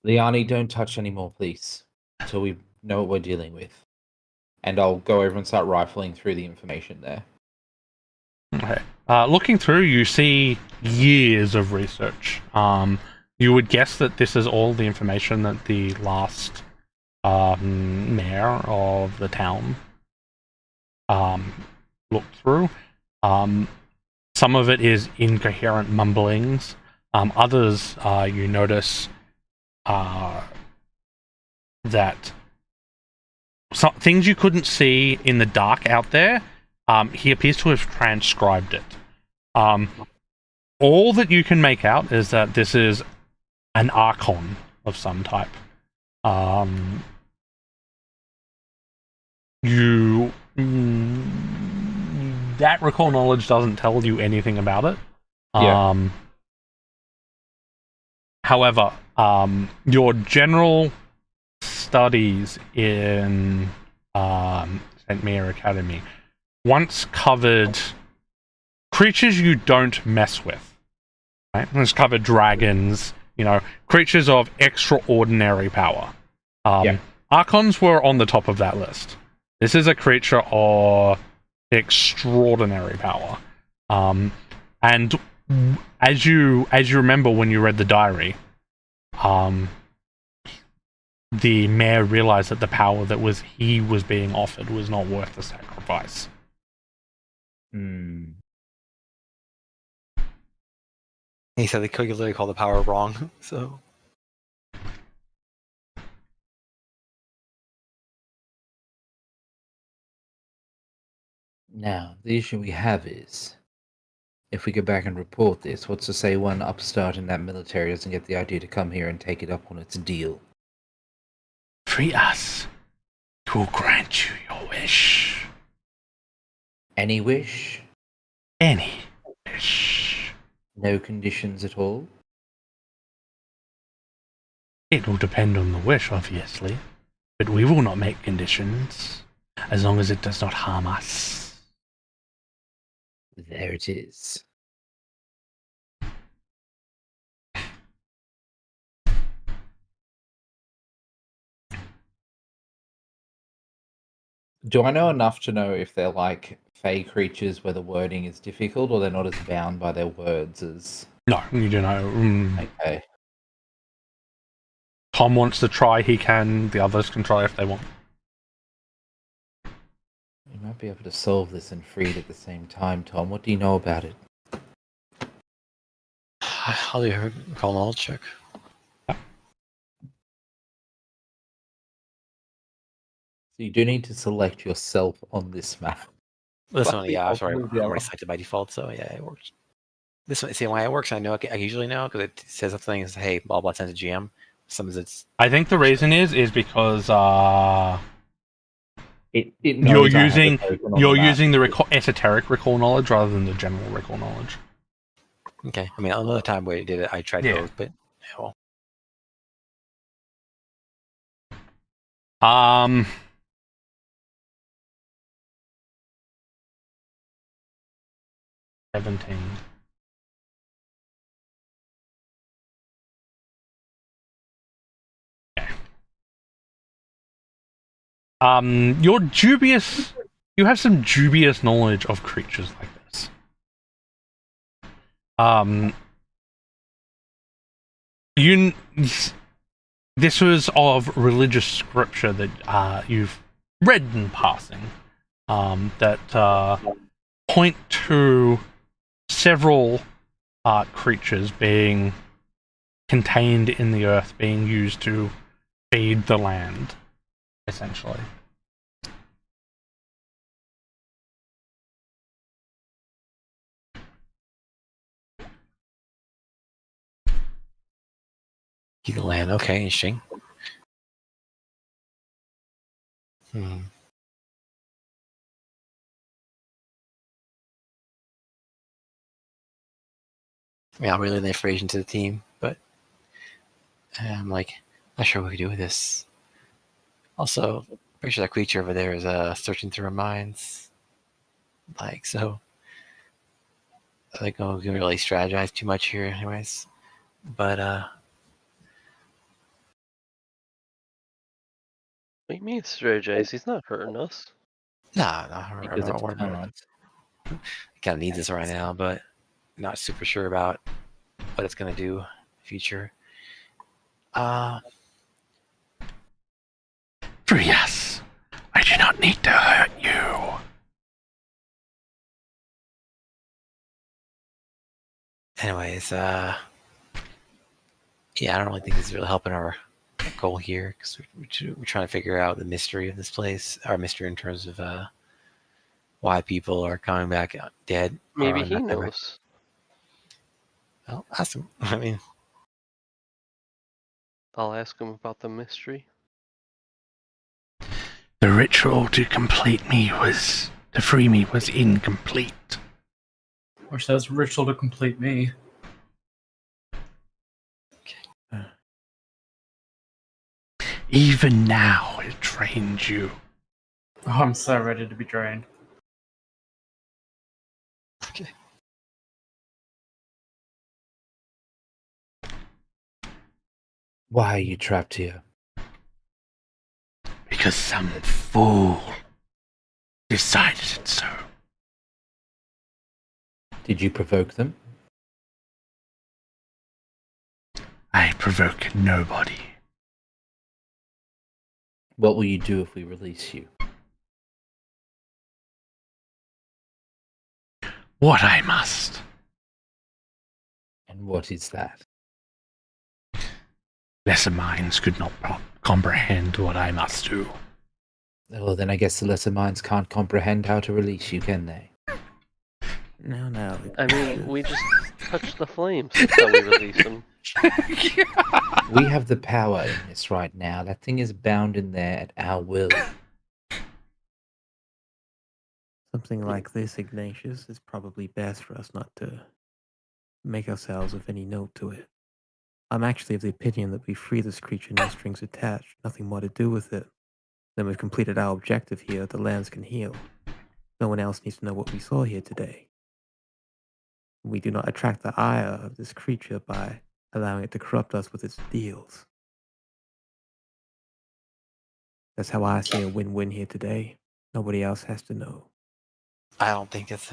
Liani, don't touch anymore, please, until we know what we're dealing with. And I'll go over and start rifling through the information there. Okay. Looking through, you see years of research. You would guess that this is all the information that the last mayor of the town looked through. Some of it is incoherent mumblings. Others, you notice that some things you couldn't see in the dark out there, he appears to have transcribed it. All that you can make out is that this is an archon of some type. That recall knowledge doesn't tell you anything about it. However, your general studies in St. Mare Academy once covered creatures you don't mess with. Right? It's covered dragons, creatures of extraordinary power. Archons were on the top of that list. This is a creature of extraordinary power. And as you remember when you read the diary, the mayor realized that the power that he was being offered was not worth the sacrifice. He said they could literally call the power wrong, so... Now, the issue we have is, if we go back and report this, what's to say one upstart in that military doesn't get the idea to come here and take it up on its deal? Free us. We'll grant you your wish. Any wish? Any wish. No conditions at all? It will depend on the wish, obviously. But we will not make conditions, as long as it does not harm us. There it is. Do I know enough to know if they're like fey creatures where the wording is difficult, or they're not as bound by their words as... No, you do know. Okay. Tom wants to try, he can. The others can try if they want. You might be able to solve this and free it at the same time, Tom. What do you know about it? I'll do a recall knowledge check. So you do need to select yourself on this map. This But one, the yeah, sorry, alternative- I'm already selected by default, so yeah, it works. This one, see why it works? I know I usually know because it says something as, hey, blah blah sends a GM. Sometimes it's I think the reason is because It knows I have a token on you're the map. using the esoteric recall knowledge rather than the general recall knowledge. Okay. I mean, another time we did it, I tried Yeah. both, but well, Um. $17. Okay. You're dubious. You have some dubious knowledge of creatures like this. You. This was of religious scripture that you've read in passing. That point to several creatures being contained in the earth, being used to feed the land, essentially. keep the land. Okay, interesting. Yeah, I'll relay the information to the team, but I'm like, not sure what we can do with this. Also, pretty sure that creature over there is searching through our minds. Like, so I think we can really strategize too much here, anyways. But What do you mean strategize? He's not hurting us. nah, Because I of cards. kind of need this right now, but not super sure about what it's gonna do in the future. Yes, I do not need to hurt you. Anyways, yeah, I don't really think this is really helping our goal here because we're trying to figure out the mystery of this place, our mystery in terms of why people are coming back dead. Maybe or he not coming back. knows. Well, ask him. I mean, I'll ask him about the mystery. The ritual to free me was incomplete. Or says ritual to complete me. Even now, it drains you. Oh, I'm so ready to be drained. okay. Why are you trapped here? Because some fool decided it so. Did you provoke them? I provoke nobody. What will you do if we release you? What I must. And what is that? Lesser minds could not comprehend what I must do. Well, then I guess the lesser minds can't comprehend how to release you, can they? No. I mean, we just touched the flames. That's how we release him. We have the power in this right now. That thing is bound in there at our will. Something like this, Ignatius, is probably best for us not to make ourselves of any note to it. I'm actually of the opinion that we free this creature, no strings attached, nothing more to do with it. Then we've completed our objective here, the lands can heal. No one else needs to know what we saw here today. We do not attract the ire of this creature by allowing it to corrupt us with its deals. That's how I see a win-win here today. Nobody else has to know. I don't think it's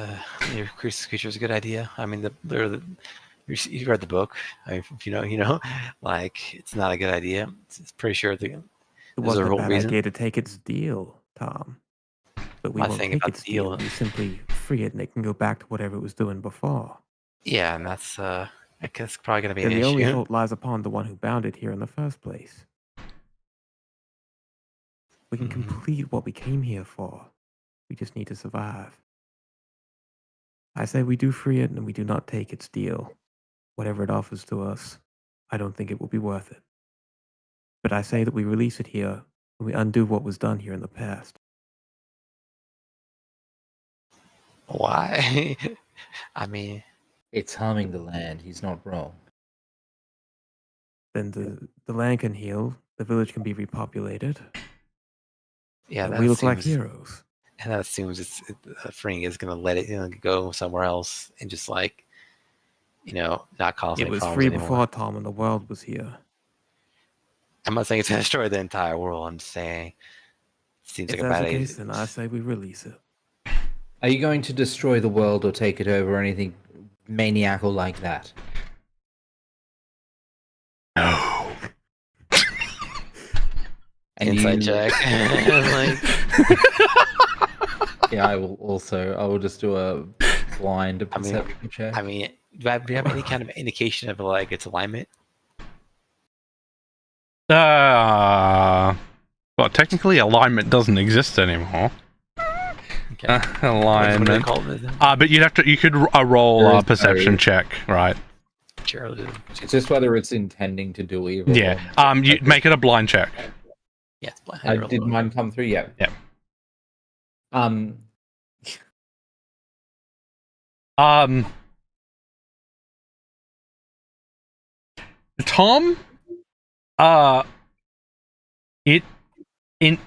your creature is a good idea. I mean, you read the book. I mean, if you know, like it's not a good idea. It's pretty sure It there's wasn't a a real bad reason. idea to take its deal, Tom. But we My won't thing take about its the deal- deal. We simply free it and it can go back to whatever it was doing before. Yeah, and that's I guess probably gonna be Then an the only issue. fault lies upon the one who bound it here in the first place. We can complete what we came here for. We just need to survive. I say we do free it and we do not take its deal. Whatever it offers to us, I don't think it will be worth it. But I say that we release it here and we undo what was done here in the past. Why? I mean, It's harming the land. He's not wrong. Then the land can heal, the village can be repopulated, yeah, and that we look like seems, heroes. and that assumes Fring is gonna let it, go somewhere else and just like, not cause It any was problems free anymore. before Tom and the world was here. I'm not saying it's gonna destroy the entire world. I'm just saying, it seems If like a that's bad the idea. case, then I say we release it. Are you going to destroy the world or take it over or anything maniacal like that? No. And Inside you, check. Like, yeah, I will just do a blind I mean- perception check. I mean, do you have any kind of indication of like its alignment? Well, technically, alignment doesn't exist anymore. Okay. What do they Alignment. call it? But you could roll There a is perception no- check, right? Sure. It's just whether it's intending to do evil. Yeah. or not. You make it a blind check. Yeah, it's blind. I did mine come through? Yeah. Yep. Um. Tom, it in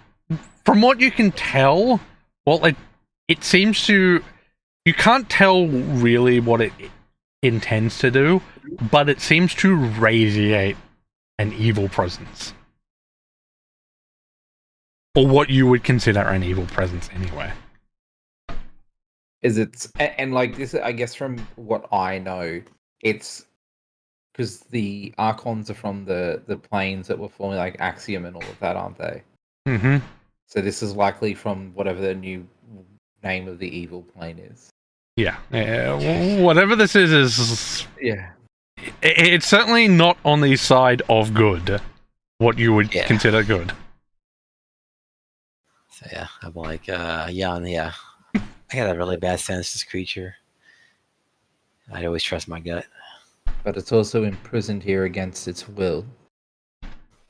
from what you can tell, well, it seems to, you can't tell really what it intends to do, but it seems to radiate an evil presence, or what you would consider an evil presence anyway. Is it and like this? I guess from what I know, it's because the Archons are from the planes that were formerly like Axiom and all of that, aren't they? Mm-hmm. So this is likely from whatever the new name of the evil plane is. Yeah. Whatever this is Yeah. it's certainly not on the side of good. What you would Yeah. consider good. So yeah, I'm like, yeah. I got a really bad sense this creature. I'd always trust my gut. But it's also imprisoned here against its will.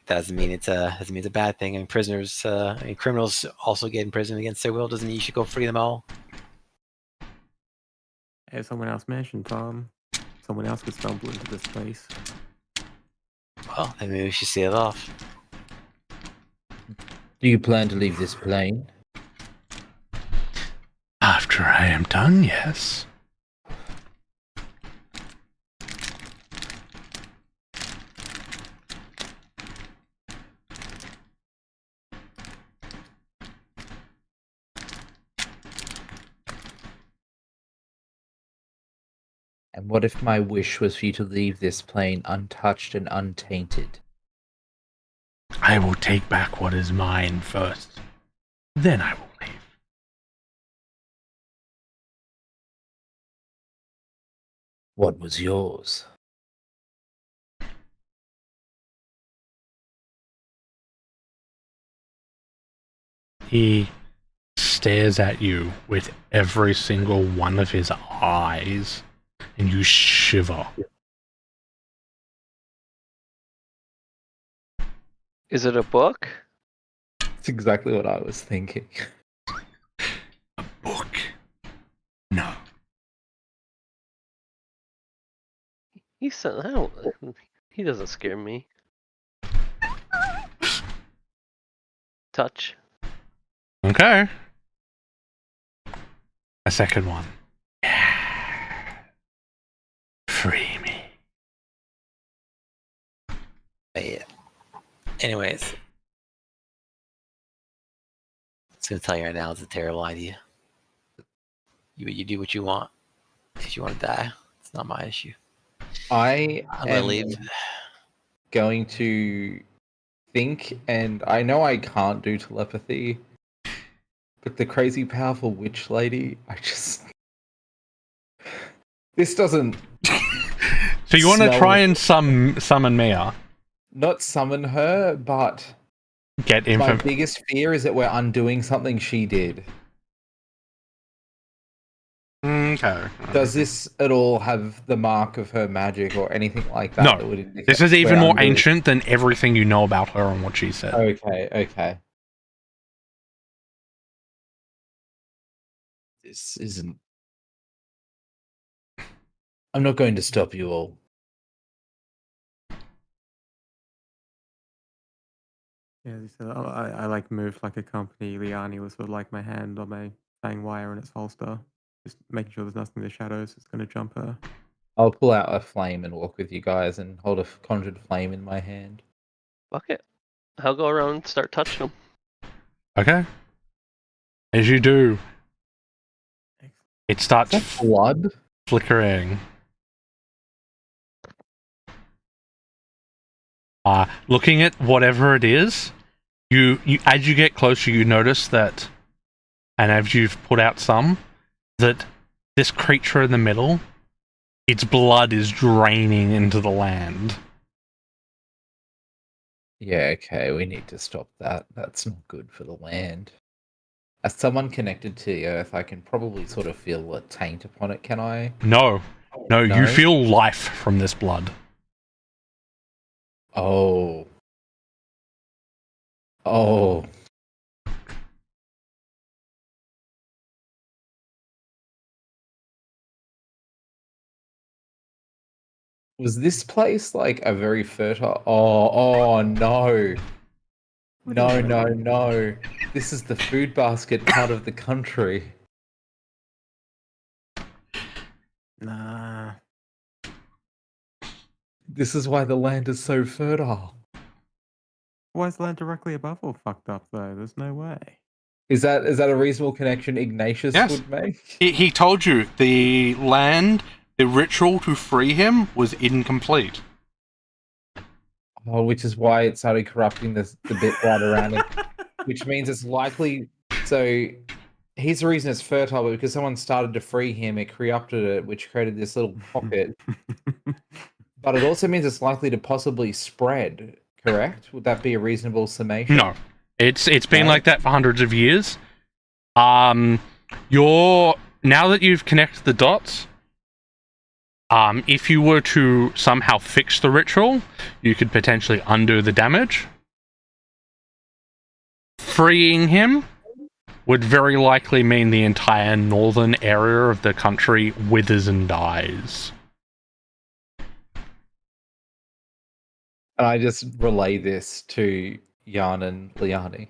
Doesn't mean it's a bad thing. I mean, criminals also get imprisoned against their will. Doesn't mean you should go free them all. As someone else mentioned, Tom, someone else could stumble into this place. Well, then maybe we should seal it off. Do you plan to leave this plane? After I am done, yes. And what if my wish was for you to leave this plane untouched and untainted? I will take back what is mine first. Then I will leave. What was yours? He stares at you with every single one of his eyes, and you shiver. Is it a book? That's exactly what I was thinking. A book? No. He said, I don't. He doesn't scare me. Touch. Okay. A second one. Free me. But yeah. Anyways, I'm just gonna tell you right now, it's a terrible idea. You do what you want. If you want to die, it's not my issue. I I'm gonna am leave. going to think, and I know I can't do telepathy, but the crazy powerful witch lady, this doesn't So you want to Smell- try and summon Mia? not summon her, but Get my info. biggest fear is that we're undoing something she did. Okay. Does this at all have the mark of her magic or anything like that? No. That would indicate This is even we're more undoing- ancient than everything you know about her and what she said. Okay. This isn't I'm not going to stop you all. Yeah, as you said, I like moved like a company. Liani was sort of like my hand on my fang wire in its holster, just making sure there's nothing in the shadows that's going to jump her. I'll pull out a flame and walk with you guys and hold a conjured flame in my hand. Fuck it. I'll go around and start touching them. Okay. As you do, it Is starts that blood? flickering. Looking at whatever it is, you as you get closer, you notice that, and as you've put out some, that this creature in the middle, its blood is draining into the land. Yeah, okay, we need to stop that. That's not good for the land. As someone connected to the earth, I can probably sort of feel a taint upon it, can I? No, No? you feel life from this blood. Oh. Oh. Was this place like a very fertile? Oh no. No, no, no. This is the food basket part of the country. Nah. This is why the land is so fertile. Why is the land directly above all fucked up though? There's no way. Is that a reasonable connection Ignatius Yes. would make? He told you the land, the ritual to free him was incomplete. Oh, which is why it started corrupting the bit right around it. Which means it's likely. So here's the reason it's fertile, but because someone started to free him, it corrupted it, which created this little pocket. But it also means it's likely to possibly spread. Correct? Would that be a reasonable summation? No, it's been No? like that for hundreds of years. You're now that you've connected the dots. If you were to somehow fix the ritual, you could potentially undo the damage. Freeing him would very likely mean the entire northern area of the country withers and dies. And I just relay this to Jan and Liani.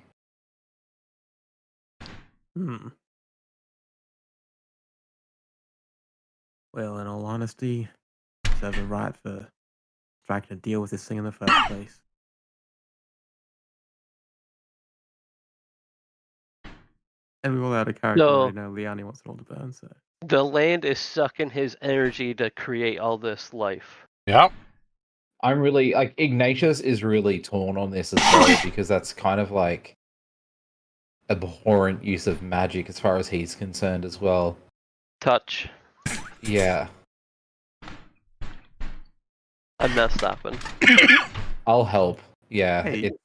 Well, in all honesty, serves a right for striking a deal with this thing in the first place. And we all out of character No. already know Liani wants it all to burn, so. The land is sucking his energy to create all this life. Yep. I'm really like Ignatius is really torn on this as well because that's kind of like abhorrent use of magic as far as he's concerned as well. Touch. Yeah. I'm not stopping. I'll help. Yeah. Hey. It's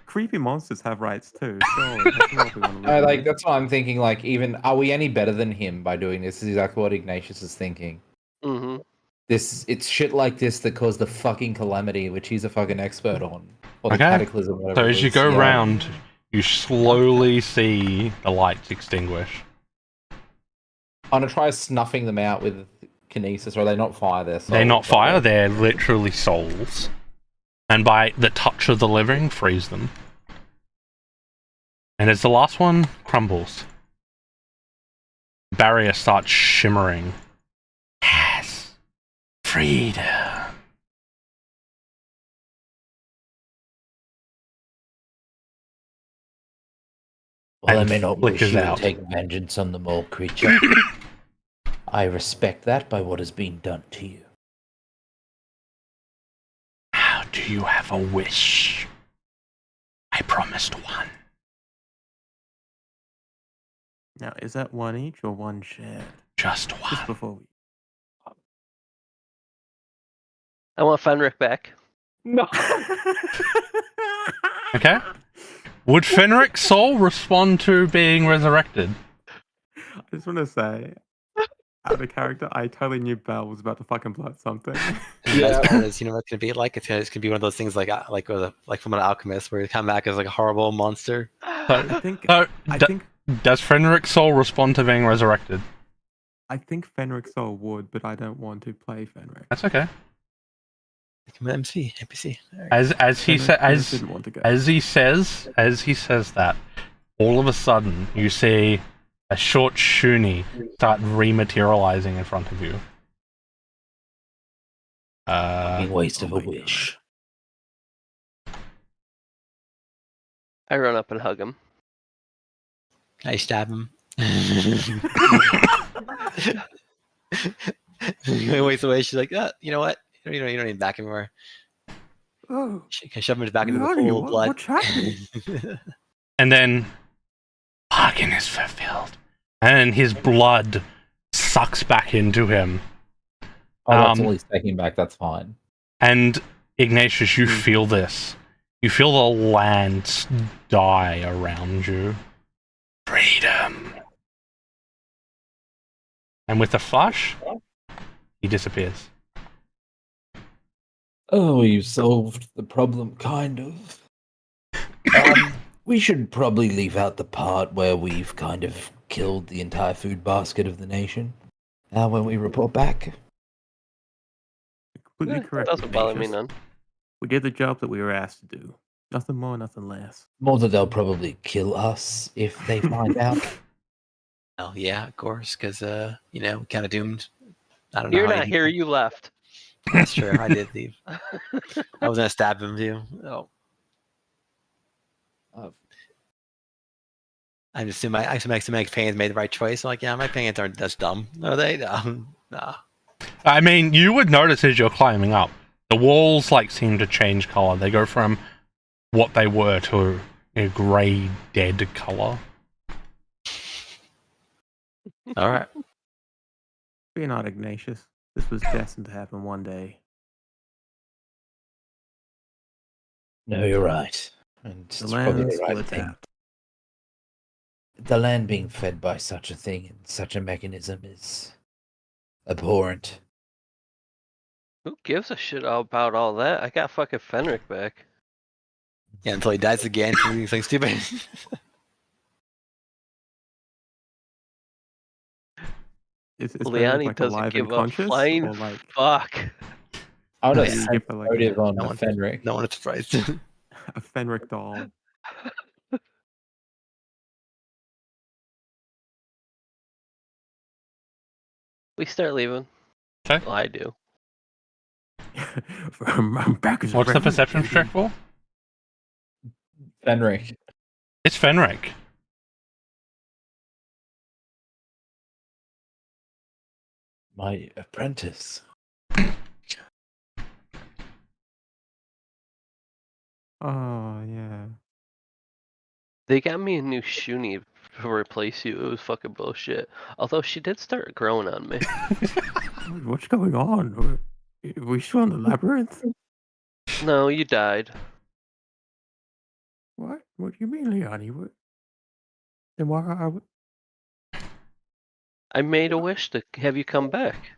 Creepy monsters have rights too, so that's not what we want to no, live like with. that's what I'm thinking. Like, even are we any better than him by doing this? Is exactly what Ignatius is thinking. Mm-hmm. It's shit like this that caused the fucking calamity, which he's a fucking expert on, or the Okay. cataclysm. Whatever So it as you is. go Yeah. round, you slowly see the lights extinguish. I'm gonna try snuffing them out with kinesis, or are they not fire? They're not fire, they're literally souls. And by the touch of the living, freeze them. And as the last one crumbles, barrier starts shimmering. Yes! Freedom! Well, I And may not wish flickers you to out. take vengeance on the mole creature. I respect that by what has been done to you. How do you have a wish? I promised one. Now, is that one each or one shared? Just Just one. before we. I want Fenric back. No. Okay. Would Fenric's soul respond to being resurrected? I just want to say, out of character, I totally knew Belle was about to fucking blood something. The best part is, you know what it's gonna be like? It's gonna be one of those things like from an alchemist where you come back as like a horrible monster. I think. So, I d- think. does Fenric's soul respond to being resurrected? I think Fenric Soul would, but I don't want to play Fenric. That's okay. Come on, NPC. As he Fenric didn't want to go. as he says that, all of a sudden you see a short shoonie start rematerializing in front of you. Waste of oh a my wish. I run up and hug him. I stab him. Waste away. She's like, you know what? You don't need back anymore. Oh, She can shove him back into the Liani, pool of blood. what's happening? And then bargain is fulfilled, and his blood sucks back into him. Oh, that's all he's taking back. That's fine. And Ignatius, you feel this. You feel the land die around you. Freedom. And with a flash, he disappears. Oh, you solved the problem, kind of. We should probably leave out the part where we've kind of killed the entire food basket of the nation. When we report back. Completely correct. Doesn't bother me Ignatius. none. We did the job that we were asked to do. Nothing more, nothing less. More that they'll probably kill us if they find out. Oh yeah, of course, because kind of doomed. I don't know. You're how not he- here. You left. That's true. I did leave. I was gonna stab him too. Oh. I just assume I make fans made the right choice. I'm like, yeah, my fans aren't that's dumb. Are they? Nah. I mean, you would notice as you're climbing up, the walls seem to change color. They go from what they were to a grey, dead color. All right. Fear not, Ignatius. This was destined to happen one day. No, you're right. And The it's land probably the right splits thing. out. The land being fed by such a thing and such a mechanism is abhorrent. Who gives a shit about all that? I got fucking Fenric back. Yeah, until he dies again for doing something stupid. Is Liani Fenric doesn't alive give and a conscious? flying Or fuck. I would Yeah, have you sent give her, like, a- motive on no the one- Fenric. no one is surprised. a Fenric doll? We start leaving. Okay. Well, I do. I'm back as a What's the revenant perception lady. check for? Fenric. It's Fenric. My apprentice. Oh, yeah. They got me a new Shuni to replace you. It was fucking bullshit. Although she did start growing on me. What's going on? Are we still in the labyrinth? No, you died. What? What do you mean, Liani? What? Then why are we... I made a wish to have you come back.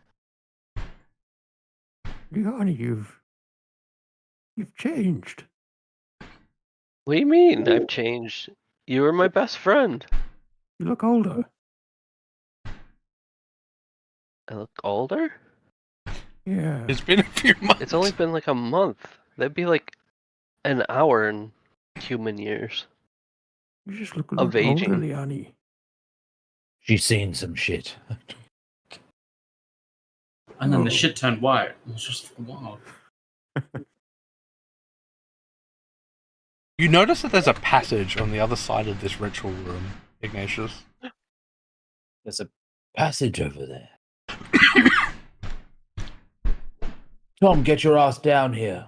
Liani, you've changed. What do you mean? I've changed. You were my best friend. You look older. I look older? Yeah. It's been a few months. It's only been like a month. That'd be like an hour in human years. You just look a Of lot older, aging. Liani. She's seen some shit. And then Oh. the shit turned white. It was just wow. You notice that there's a passage on the other side of this ritual room, Ignatius. There's a passage over there. Tom, get your ass down here.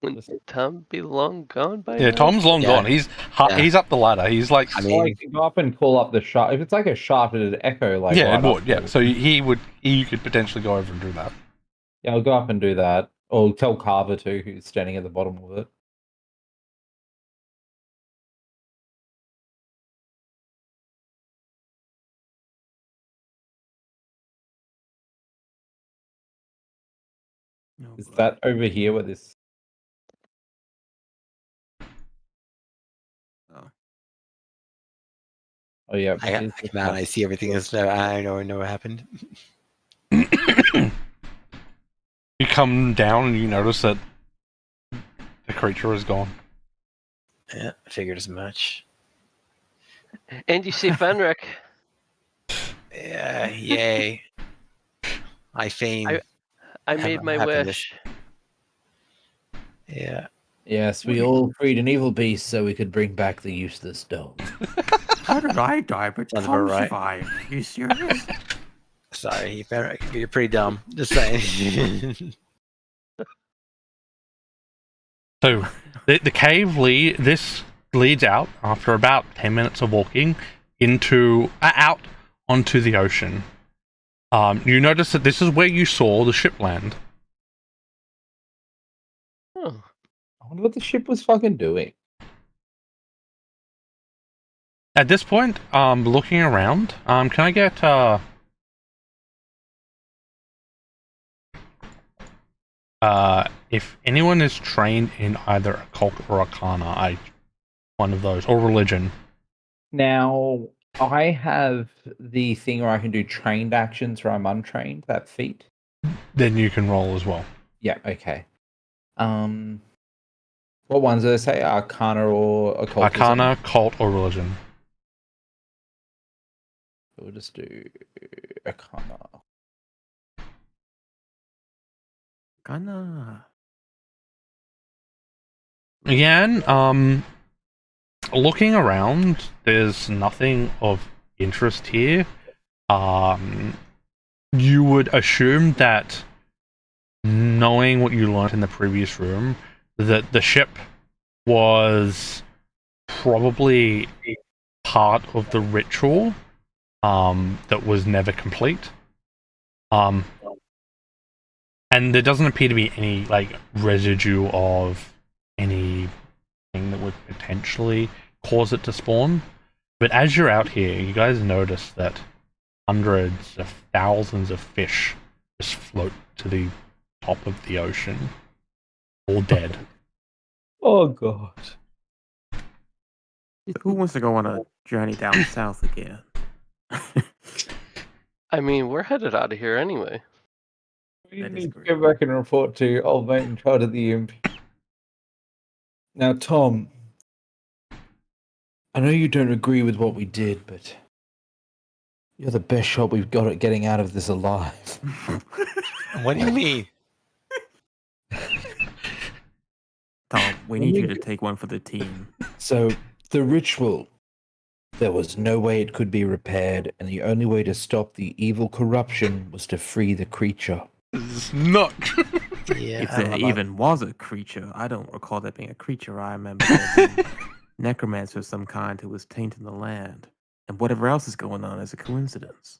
Wouldn't Tom be long gone by Yeah, now? Tom's long Yeah. gone. He's up the ladder. He's like, I Or mean, I can go up and call up the shaft. If it's like a shaft, it'd echo like. yeah, right it would. up Yeah, there. so he could potentially go over and do that. Yeah, I'll go up and do that. Or tell Carver too, who's standing at the bottom of it. Oh, Is boy. that over here where this? Oh yeah, I come out and I see everything is there. I know what happened. You come down and you notice that the creature is gone. Yeah, I figured as much. And you see Fenric. Yeah, yay. I feign. I made my happiness. wish. Yeah. Yes, we all freed an evil beast so we could bring back the useless dog. How did I die, but Sounds Tom about right. survived? Are you serious? Sorry, you're pretty dumb. Just saying. So the cave this leads out after about 10 minutes of walking out onto the ocean. You notice that this is where you saw the ship land. Oh, I wonder what the ship was fucking doing. At this point, looking around, can I get if anyone is trained in either occult or arcana, one of those, or religion. Now, I have the thing where I can do trained actions where I'm untrained, that feat. Then you can roll as well. Yeah, okay. What ones do they say? Arcana or occultism? Arcana, occult, or religion. We'll just do Arcana. Kinda. Again, looking around, there's nothing of interest here. You would assume that, knowing what you learned in the previous room, that the ship was probably part of the ritual that was never complete. And there doesn't appear to be any residue of anything that would potentially cause it to spawn. But as you're out here, you guys notice that hundreds of thousands of fish just float to the top of the ocean, all dead. Oh god. Who wants to go on a journey down south again? I mean, we're headed out of here anyway. We That is need to great. go back and report to old mate in charge of the imp. Now, Tom, I know you don't agree with what we did, but you're the best shot we've got at getting out of this alive. What do you mean? Tom, we need you to take one for the team. So, the ritual, there was no way it could be repaired, and the only way to stop the evil corruption was to free the creature. It's not. Yeah, If I don't there know about- even was a creature, I don't recall there being a creature. I remember there being necromancer of some kind who was tainting the land, and whatever else is going on is a coincidence.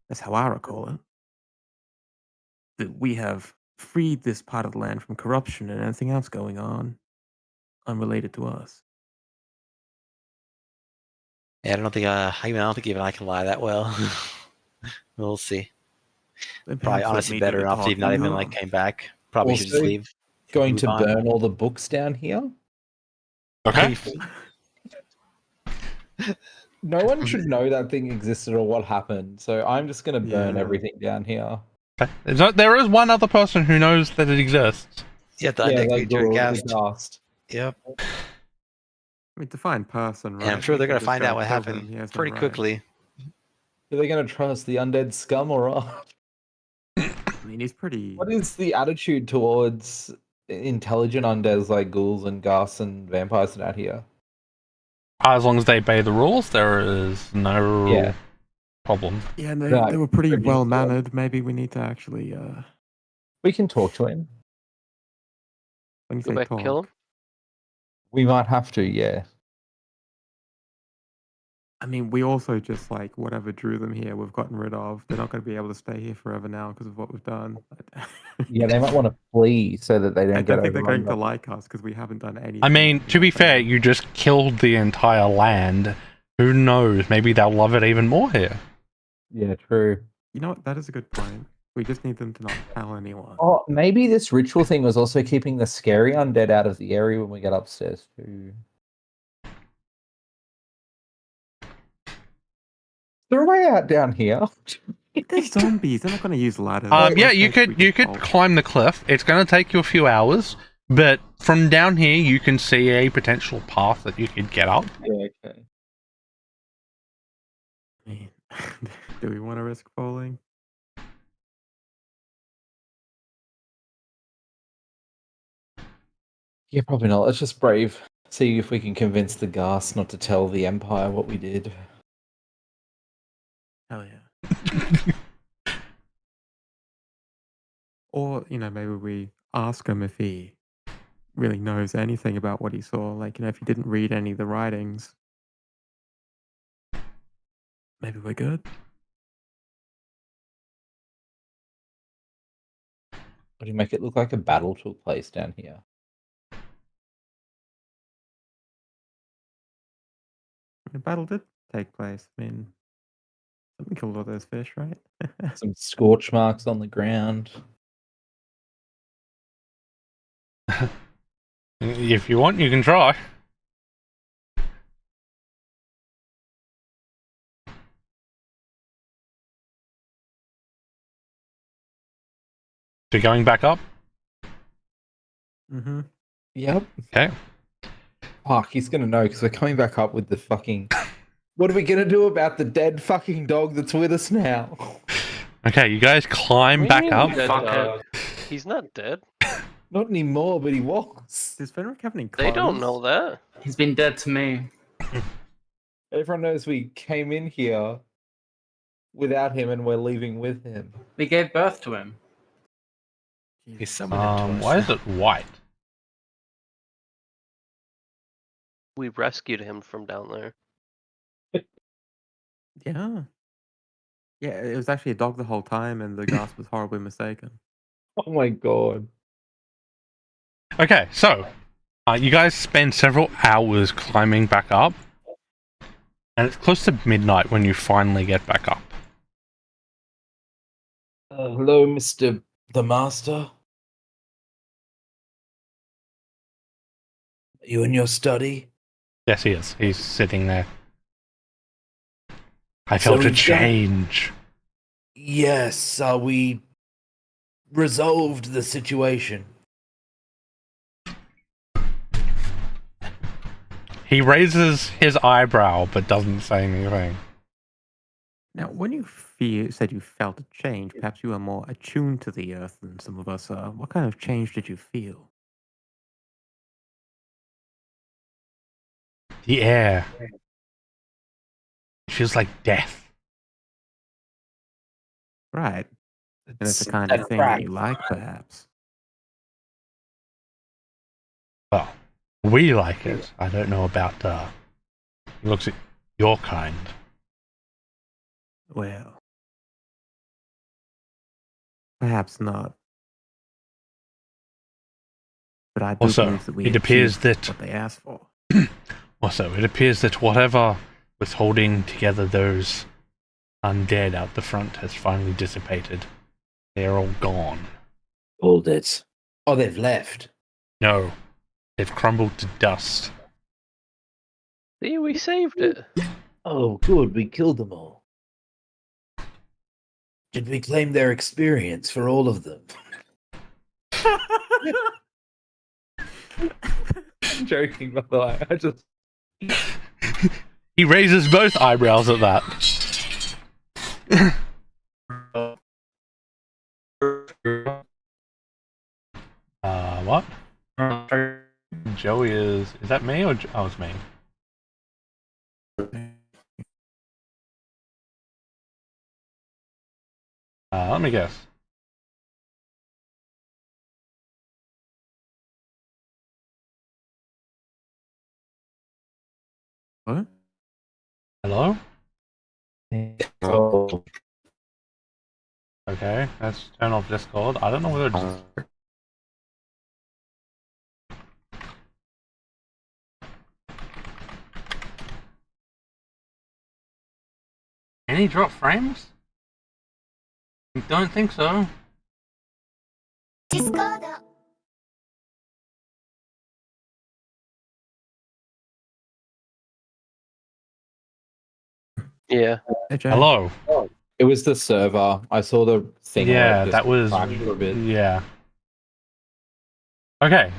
That's how I recall it. That we have freed this part of the land from corruption and anything else going on unrelated to us. Yeah, I don't think even I can lie that well. We'll see. Then Probably perhaps let honestly me do better the off if not talking, even huh? came back. Probably should just Also, leave. going Move to on. burn all the books down here. Okay. No one should know that thing existed or what happened, so I'm just going to burn Yeah. everything down here. There is one other person who knows that it exists. Yeah, the Yeah, undead that creature girl, the cast. ghast. Yep. I mean, define person, right? And I'm sure they're We gonna can find just out go what kill them. happened He has no pretty right. quickly. Are they going to trust the undead scum or what? I mean, he's pretty. What is the attitude towards intelligent undeads like ghouls and ghasts and vampires out here? As long as they obey the rules, there is no Yeah. problem. Yeah, and they, No, they were pretty pretty well good. mannered. Maybe we need to actually. We can talk to him. When you Go say back talk, and kill him. We might have to, yeah. I mean, we also just whatever drew them here, we've gotten rid of. They're not going to be able to stay here forever now because of what we've done. Yeah, they might want to flee so that they don't I get don't think they're going overrun to by- like us because we haven't done anything. I mean, to be fair, you just killed the entire land. Who knows? Maybe they'll love it even more here. Yeah, true. You know what? That is a good point. We just need them to not tell anyone. Oh, maybe this ritual thing was also keeping the scary undead out of the area when we get upstairs too. there a way out down here? They're zombies. They're not going to use ladders. Yeah, you could climb the cliff. It's going to take you a few hours, but from down here you can see a potential path that you could get up. Yeah, okay. Man, do we want to risk falling? Yeah, probably not. Let's just brave. See if we can convince the Gas not to tell the Empire what we did. Hell yeah. Or, maybe we ask him if he really knows anything about what he saw. Like, if he didn't read any of the writings. Maybe we're good. What do you make it look like a battle took place down here? The battle did take place. I mean, something killed all those fish, right? Some scorch marks on the ground. If you want, you can try. So going back up? Mm-hmm. Yep. Okay. Fuck, he's gonna know because we're coming back up with the fucking. What are we gonna do about the dead fucking dog that's with us now? Okay, you guys climb back up. Dead Fuck dog. He's not dead. Not anymore, but he was. Does Fenric have any clothes? They don't know that. He's been dead to me. Everyone knows we came in here without him and we're leaving with him. We gave birth to him. He's summoned into us. Why is it white? We rescued him from down there. Yeah. Yeah, it was actually a dog the whole time, and the Gas was horribly mistaken. Oh my god. Okay, so you guys spend several hours climbing back up, and it's close to midnight when you finally get back up. Hello, Mr. the Master. Are you in your study? Yes, he is. He's sitting there. I So felt a we've got- change. Yes, we resolved the situation. He raises his eyebrow but doesn't say anything. Now, when you said you felt a change, perhaps you are more attuned to the earth than some of us are. What kind of change did you feel? The air. It feels like death. Right. And it's the kind of thing that you like, perhaps. Well, we like it. I don't know about looks at your kind. Well, perhaps not. But I do Also, believe that we it appears achieved that- what they asked for. Also, it appears that whatever was holding together those undead out the front has finally dissipated. They're all gone. All dead. Oh, they've left. No, they've crumbled to dust. See, we saved it. Oh, good. We killed them all. Did we claim their experience for all of them? I'm joking, by the way. I just. He raises both eyebrows at that. What? Joey is that me or oh, it's me. Let me guess. What? Hello? Oh. Okay, let's turn off Discord. I don't know whether it's... Any drop frames? I don't think so. Discord. Yeah. Hey, Jay. Hello. It was the server. I saw the thing. where Yeah, it just that was. crashed for a bit. Yeah. Okay,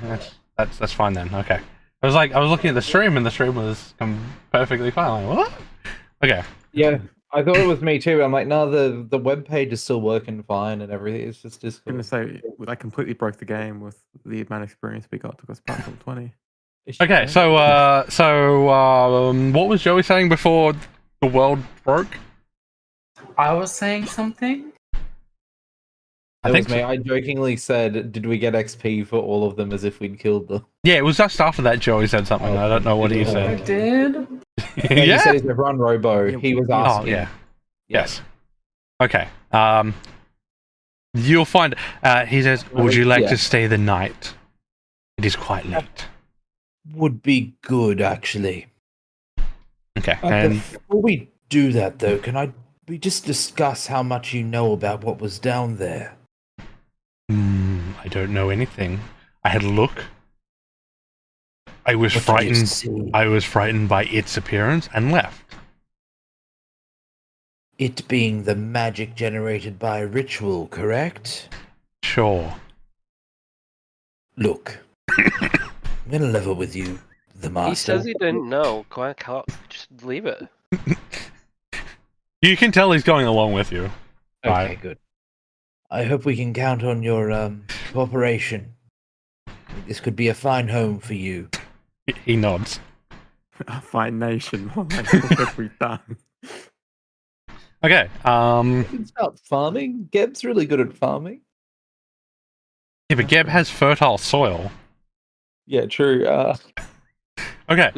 that's fine then. Okay. I was looking at the stream and the stream was perfectly fine. Like, what? Okay. Yeah, I thought it was me too. I'm like, no, the web page is still working fine and everything. It's just I'm Discord. gonna say I completely broke the game with the amount of experience we got. Took us past level 20. Okay. So what was Joey saying before the world broke? I was saying something. I think Was me. I jokingly said, "Did we get XP for all of them as if we'd killed them?" Yeah, it was just after that Joey said something. I don't know what he I said. did. No, you said he's run Robo. Yeah, He was yeah. Oh asking. yeah. Yes. Okay. You'll find. He says, "Would you like Yeah. to stay the night? It is quite late." Would be good, actually. Okay. And Before we do that, though, we just discuss how much you know about what was down there? I don't know anything. I had a look. I was What did you frightened. see? I was frightened by its appearance and left. It being the magic generated by ritual, correct? Sure. Look, I'm gonna level with you, the master. He says he didn't know. Just leave it. You can tell he's going along with you. Okay, Right. good. I hope we can count on your cooperation. This could be a fine home for you. He nods. A fine nation. What have we done? Okay. You can start farming. Geb's really good at farming. Yeah, but Geb has fertile soil. Yeah, true. Okay.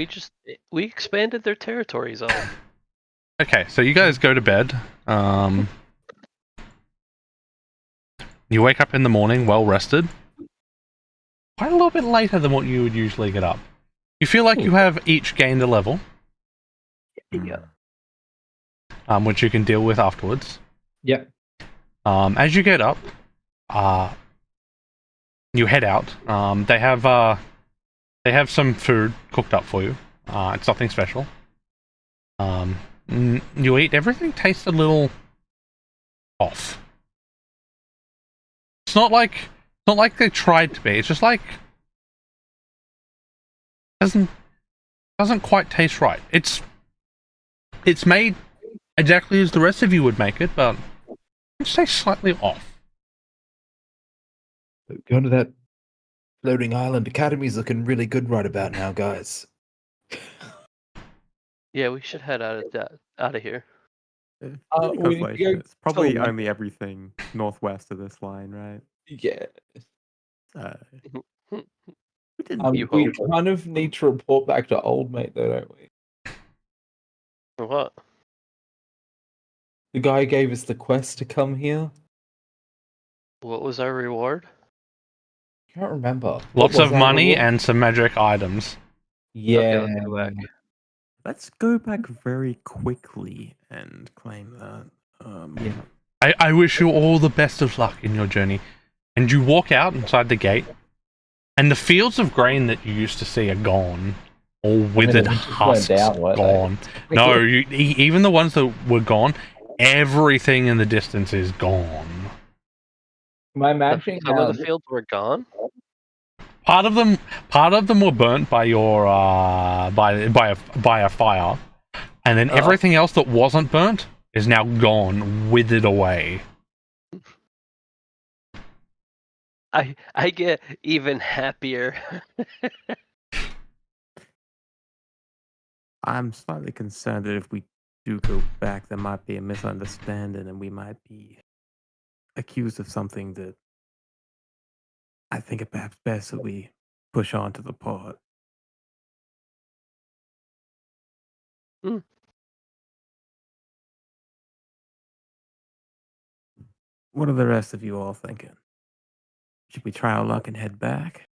We expanded their territory zone. Okay. So you guys go to bed. You wake up in the morning, well rested. Quite a little bit later than what you would usually get up. You feel like you have each gained a level. Yeah. Which you can deal with afterwards. Yep. As you get up, you head out. They have some food cooked up for you. It's nothing special. You eat. Everything tastes a little off. It's not like they tried to be. It's just like doesn't quite taste right. It's made exactly as the rest of you would make it, but it tastes slightly off. Going to that floating island academy's looking really good right about now, guys. Yeah, we should head out of here. Pretty we need to close, go it's probably to- only everything northwest of this line, right? Yeah. We didn't. You We hope. kind of need to report back to old mate, though, don't we? For what? The guy gave us the quest to come here. What was our reward? I can't remember. What Lots was of our money reward? and some magic items. Yeah. Okay, let's go back. Let's go back very quickly and claim that. Yeah. I wish you all the best of luck in your journey. And you walk out inside the gate, and the fields of grain that you used to see are gone. All withered it just went husks down, weren't they? gone. No, even the ones that were gone, everything in the distance is gone. Am I imagining Some how of the fields were gone. Part of them were burnt by your by a fire, and then everything else that wasn't burnt is now gone, withered away. I get even happier. I'm slightly concerned that if we do go back, there might be a misunderstanding and we might be accused of something that I think it perhaps best that we push on to the pod. Hmm. What are the rest of you all thinking? Should we try our luck and head back?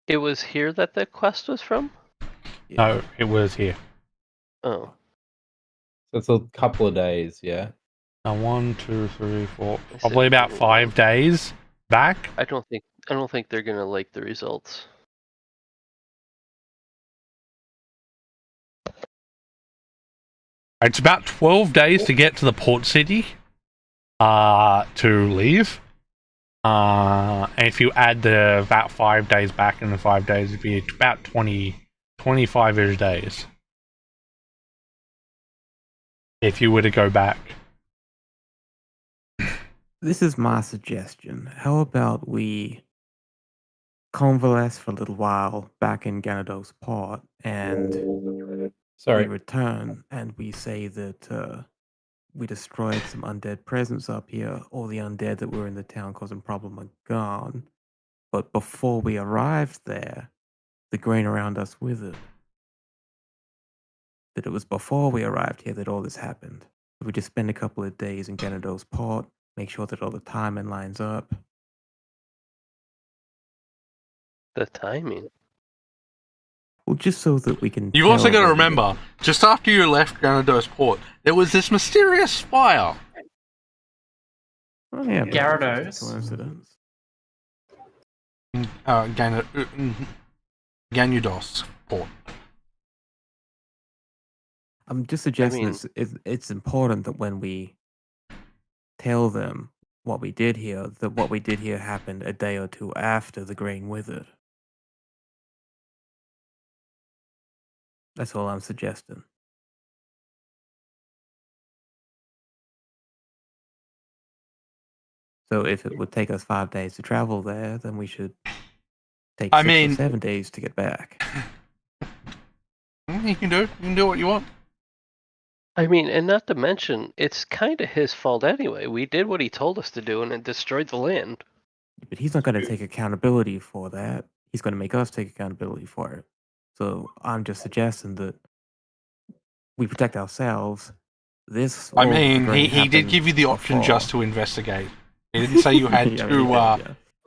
It was here that the quest was from? No, it was here. Oh. So it's a couple of days, yeah. 1, 2, 3, 4, Is probably it- about 5 days back. I don't think they're gonna like the results. It's about 12 days to get to the port city to leave. And if you add about 5 days back in the 5 days, it'd be about 25-ish days. If you were to go back. This is my suggestion. How about we convalesce for a little while back in Ganados Port, and Sorry. we return and we say that we destroyed some undead presence up here. All the undead that were in the town causing problem are gone. But before we arrived there, the grain around us withered. That it was before we arrived here that all this happened. We just spend a couple of days in Ganados Port, make sure that all the timing lines up. The timing. Well, just so that we can. You've also tell got to them that- remember, just after you left Granados Port, there was this mysterious fire. Oh yeah, Gyarados. just a coincidence. Ganudos Port. I'm just suggesting mean- it's important that when we tell them what we did here, that what we did here happened a day or two after the grain withered. That's all I'm suggesting. So if it would take us 5 days to travel there, then we should take 6 or 7 days to get back. You can do what you want. I mean, and not to mention, it's kind of his fault anyway. We did what he told us to do, and it destroyed the land. But he's not going to take accountability for that. He's going to make us take accountability for it. So I'm just suggesting that we protect ourselves. This. I all of the mean, grain he did happened give you the option before. just to investigate. He didn't say you had Yeah, to. yeah.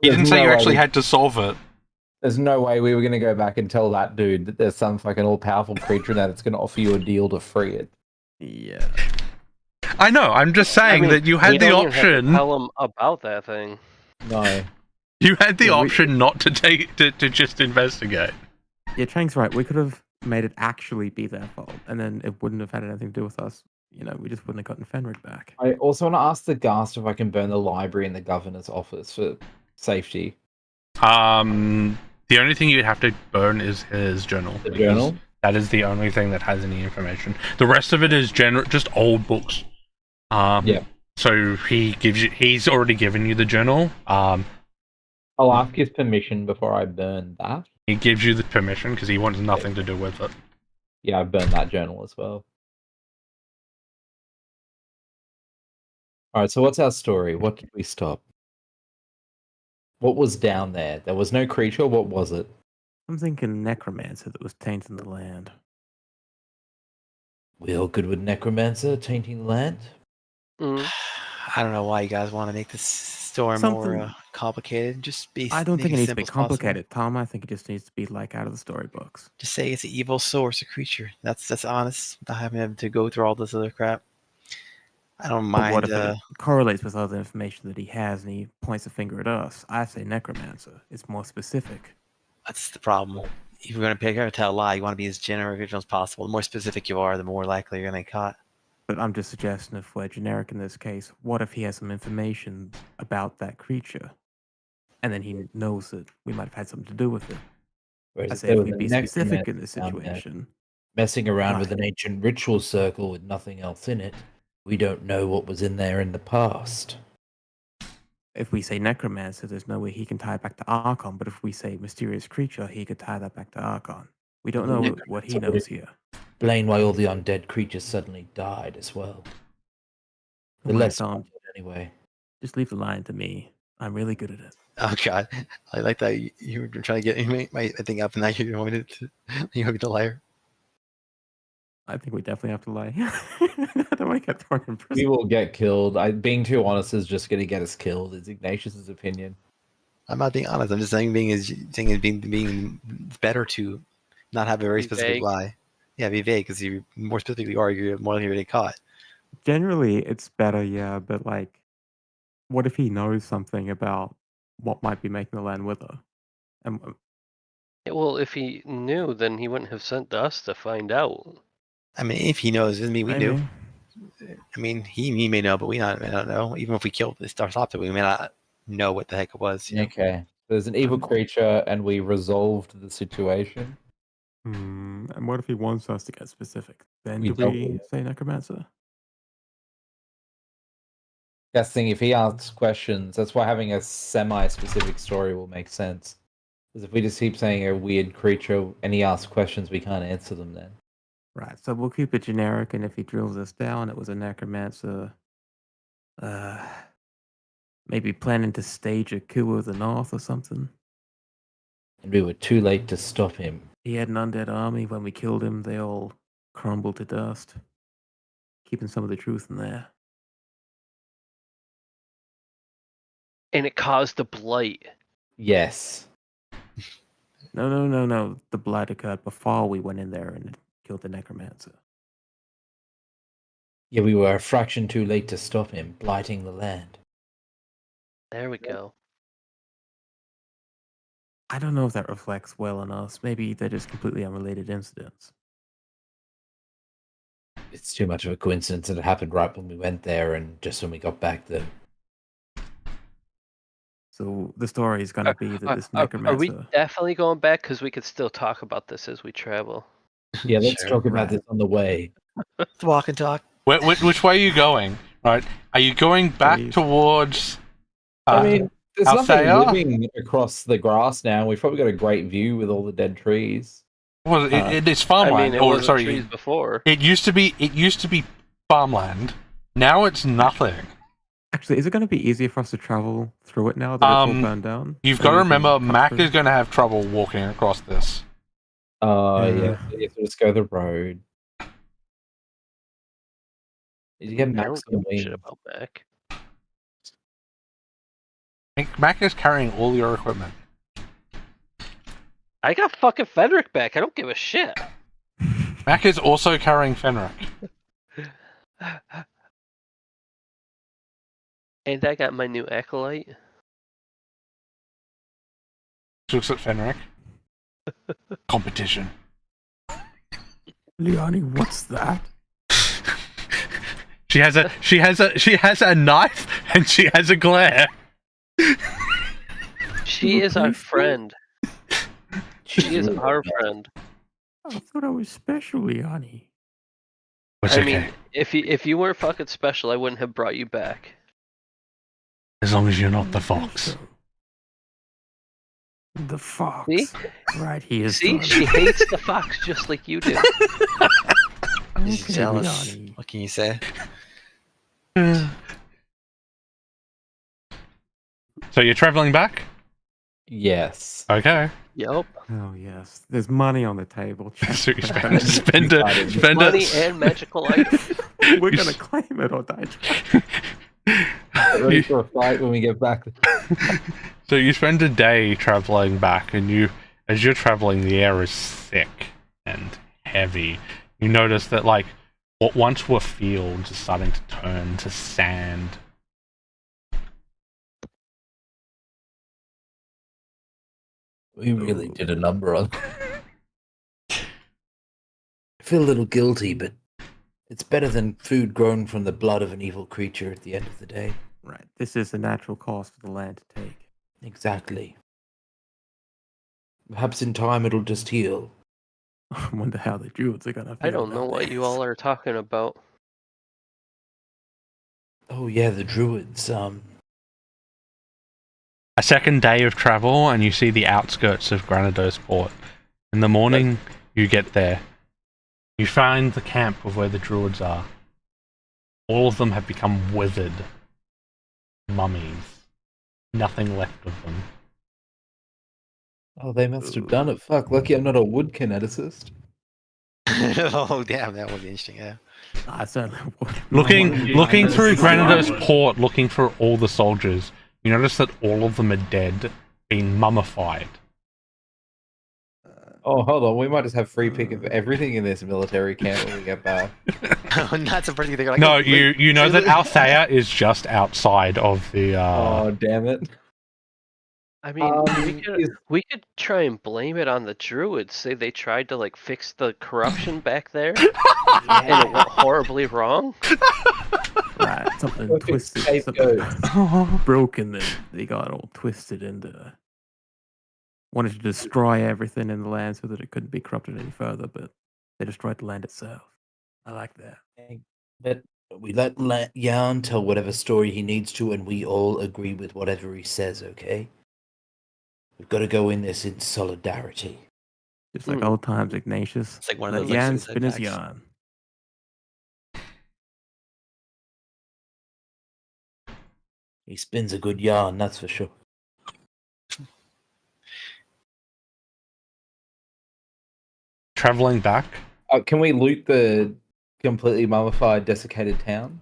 He didn't There's say no you way actually we- had to solve it. There's no way we were going to go back and tell that dude that there's some fucking all-powerful creature that it's going to offer you a deal to free it. Yeah. I know. I'm just I saying mean, that you we had the don't even have to option. tell him about that thing. No. You had the Yeah, we- option not to take to just investigate. Yeah, Chang's right. We could have made it actually be their fault, and then it wouldn't have had anything to do with us. You know, we just wouldn't have gotten Fenric back. I also want to ask the Ghast if I can burn the library and the governor's office for safety. The only thing you'd have to burn is his journal. The because journal? That is the only thing that has any information. The rest of it is just old books. Yeah. So he's already given you the journal. I'll ask his permission before I burn that. He gives you the permission because he wants nothing to do with it. Yeah, I burned that journal as well. Alright, so what's our story? What did we stop? What was down there? There was no creature, what was it? I'm thinking necromancer that was tainting the land. We all good with necromancer tainting the land? Mm. I don't know why you guys want to make this story more Something- complicated. Just be. I don't make think it needs to simple be as possible. complicated, Tom. I think it just needs to be like out of the storybooks. Just say it's an evil source, a creature. That's honest. Without having to go through all this other crap. I don't But mind. what if it correlates with other information that he has and he points a finger at us? I say necromancer. It's more specific. That's the problem. If you're going to tell a lie, you want to be as general as possible. The more specific you are, the more likely you're going to get caught. But I'm just suggesting if we're generic in this case, what if he has some information about that creature? And then he knows that we might have had something to do with it. Whereas I if say there if was we a be specific necromancer in this down there situation. messing around with Right. an ancient ritual circle with nothing else in it, we don't know what was in there in the past. If we say necromancer, there's no way he can tie it back to Archon. But if we say mysterious creature, he could tie that back to Archon. We don't Well, know what he necromancer would knows here. Explain why all the undead creatures suddenly died as well. The Come on, less Tom. undead anyway. Just leave the line to me. I'm really good at it. Oh god, I like that you were trying to get my thing up, and now you want me to liar. I think we definitely have to lie. I don't want to get thrown in We prison. will get killed. Being too honest is just going to get us killed. It's Ignatius's opinion. I'm not being honest. I'm just saying being better to not have a very Be specific vague. lie. Yeah, be vague because you more specifically you are, you're more likely to get caught. Generally, it's better, yeah, but like, what if he knows something about what might be making the land wither? And Well, if he knew, then he wouldn't have sent us to find out. I mean, if he knows, I mean, we do. Maybe. I mean, he may know, but may not know. Even if we killed this Startopter, we may not know what the heck it was. You know? Okay. There's an evil creature, and we resolved the situation. And what if he wants us to get specific? Then We do don't we really- say necromancer? Guessing if he asks questions, that's why having a semi-specific story will make sense. Because if we just keep saying a weird creature and he asks questions, we can't answer them then. Right. So we'll keep it generic, and if he drills us down, it was a necromancer. Maybe planning to stage a coup of the north or something. And we were too late to stop him. He had an undead army. When we killed him, they all crumbled to dust. Keeping some of the truth in there. And it caused the blight. Yes. No. The blight occurred before we went in there and killed the necromancer. Yeah, we were a fraction too late to stop him, blighting the land. There we go. I don't know if that reflects well on us. Maybe they're just completely unrelated incidents. It's too much of a coincidence that it happened right when we went there and just when we got back there. So the story is going to be that this Are necromancer... we definitely going back? Because we could still talk about this as we travel. Yeah, let's Sure, talk about right. this on the way. Let's walk and talk. Which way are you going? Right? Are you going back Please. towards? I mean, there's Althea? nothing living across the grass now. We've probably got a great view with all the dead trees. well, it is farmland. I mean, it or wasn't sorry, trees before. it used to be farmland. Now it's nothing. Actually, is it going to be easier for us to travel through it now that it's all burned down? You've So got to we can remember, cut Mac through? is going to have trouble walking across this. Oh, Yeah. yeah. So you have to just go the road. Did you get I Max don't give on a shit wings? about Mac. I think Mac is carrying all your equipment. I got fucking Fenric back. I don't give a shit. Mac is also carrying Fenric. And I got my new acolyte. She looks at Fenric. Competition. Leonie, what's that? She has a knife and she has a glare. She is our friend. She is our friend. I thought I was special, Leonie. It's I okay. mean, if you weren't fucking special, I wouldn't have brought you back. As long as you're not the fox. The fox. See? Right, he is. See, done. she hates the fox just like you do. He's Okay, jealous. Leonie. What can you say? So you're traveling back? Yes. Okay. Yup. Oh yes, there's money on the table. So you Check spend that. Money and magical items. We're you gonna s- claim it or die. Get ready for a fight when we get back. So you spend a day traveling back, and as you're traveling, the air is thick and heavy. You notice that, like, what once were fields is starting to turn to sand. We really did a number on. I feel a little guilty, but it's better than food grown from the blood of an evil creature at the end of the day. Right, this is the natural course for the land to take. Exactly. Perhaps in time it'll just heal. I wonder how the Druids are gonna. I feel don't know about what you this. all are talking about. Oh yeah, the druids. A second day of travel, and you see the outskirts of Granados Port. In the morning, you get there. You find the camp of where the druids are. All of them have become withered mummies. Nothing left of them. Oh, they must have done it. Fuck, lucky I'm not a wood kineticist. Oh, damn, that would be interesting, yeah. I certainly would. Looking through Yeah. Granados Port, looking for all the soldiers, you notice that all of them are dead, been mummified. Oh, hold on. We might just have free pick of everything in this military camp when we get back. Not surprising. They're like, No, oh, you know that really? Althea is just outside of the. Oh, damn it. I mean, is- we could try and blame it on the druids. Say they tried to like fix the corruption back there, and it went horribly wrong. Right, something Perfect twisted, something scapegoat. broken, and they got all twisted into wanted to destroy everything in the land so that it couldn't be corrupted any further, but they destroyed the land itself. I like that. But we let Yarn tell whatever story he needs to, and we all agree with whatever he says, okay? We've got to go in this in solidarity. Just like old times, Ignatius. It's like one of Let those, like, yarn suicide spin his pacts. yarn. He spins a good yarn, that's for sure. Traveling back. Can we loot the completely mummified, desiccated town?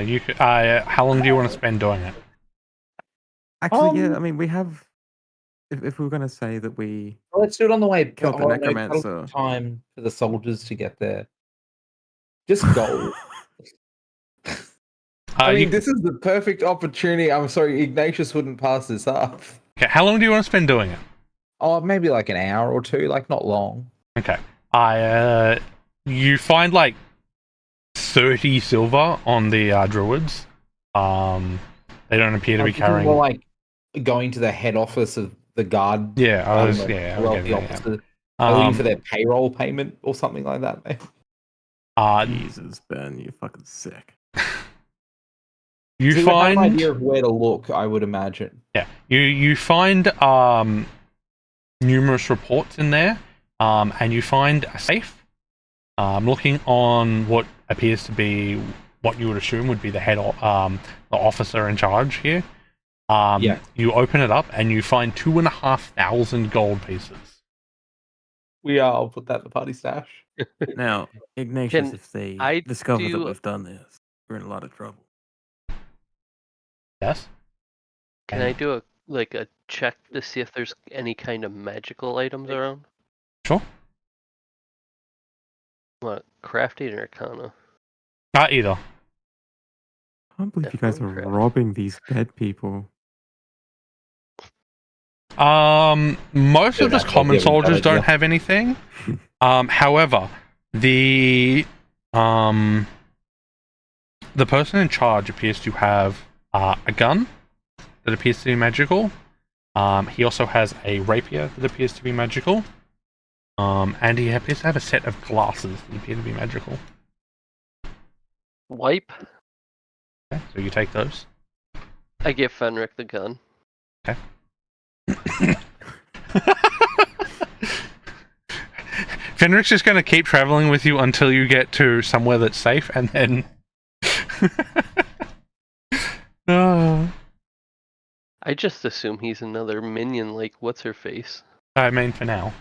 You could. How long do you want to spend doing it? Actually, yeah, I mean, we have. If we were going to say that we. Well, let's do it on the way. Killed the no, necromancer. that'll take time for the soldiers to get there. Just go. I mean, this is the perfect opportunity. I'm sorry, Ignatius wouldn't pass this up. Okay, how long do you want to spend doing it? Oh, maybe like an hour or two, like not long. Okay. You find like 30 silver on the druids. They don't appear to be carrying. More like going to the head office of the guard. Yeah, I was. the Yeah, wealthy okay, yeah. officer, looking for their payroll payment or something like that. Maybe. Jesus, Ben, you're fucking sick. You So they have find an idea of where to look, I would imagine. Yeah, you find numerous reports in there, and you find a safe. Looking on what appears to be what you would assume would be the head, the officer in charge here. Yeah. You open it up and you find 2,500 gold pieces. I'll put that in the party stash. Now, Ignatius, Can if they I discover that do- we've done this, we're in a lot of trouble. Yes. Can I do a check to see if there's any kind of magical items around? Sure. What, crafting or arcana? Not either. I can't believe you guys are Definitely crap. robbing these dead people. Most Yeah, of the that's common what we soldiers covered, don't yeah. have anything. However, the person in charge appears to have a gun that appears to be magical. He also has a rapier that appears to be magical. And he appears to have a set of glasses that appear to be magical. Wipe. Okay, so you take those. I give Fenric the gun. Okay. Fenric's just going to keep traveling with you until you get to somewhere that's safe, and then... No. I just assume he's another minion like what's-her-face. I mean, for now.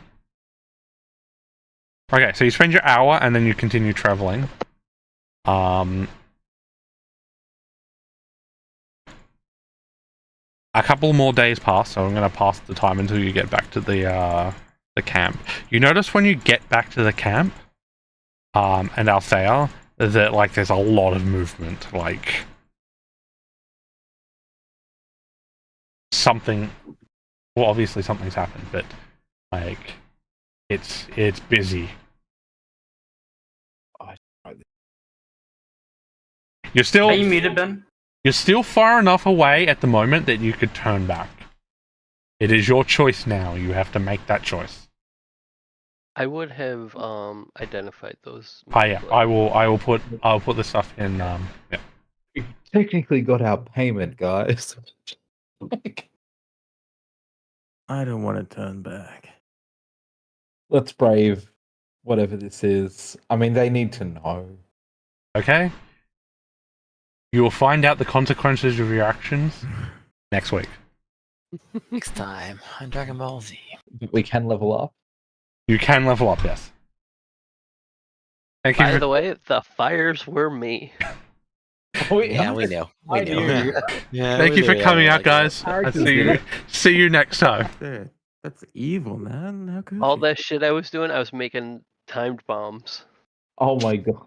Okay, so you spend your hour, and then you continue traveling. A couple more days pass, so I'm going to pass the time until you get back to the camp. You notice when you get back to the camp, and Althea, that like there's a lot of movement. Like something. Well, obviously something's happened, but like it's busy. You're still. Are you muted, Ben? You're still far enough away at the moment that you could turn back. It is your choice now. You have to make that choice. I would have identified those. Yeah. I'll put the stuff in. Yeah. We technically got our payment, guys. I don't want to turn back. Let's brave whatever this is. I mean, they need to know. Okay. You will find out the consequences of your actions next week. Next time on Dragon Ball Z. We can level up. You can level up, yes. Thank you. By the way, the fires were me. Yeah, we know. We I know. knew. Yeah, Thank we you for knew, coming yeah, out, guys. I'll Characters see you next time. That's evil, man. How could All you? that shit I was doing, I was making timed bombs. Oh my god.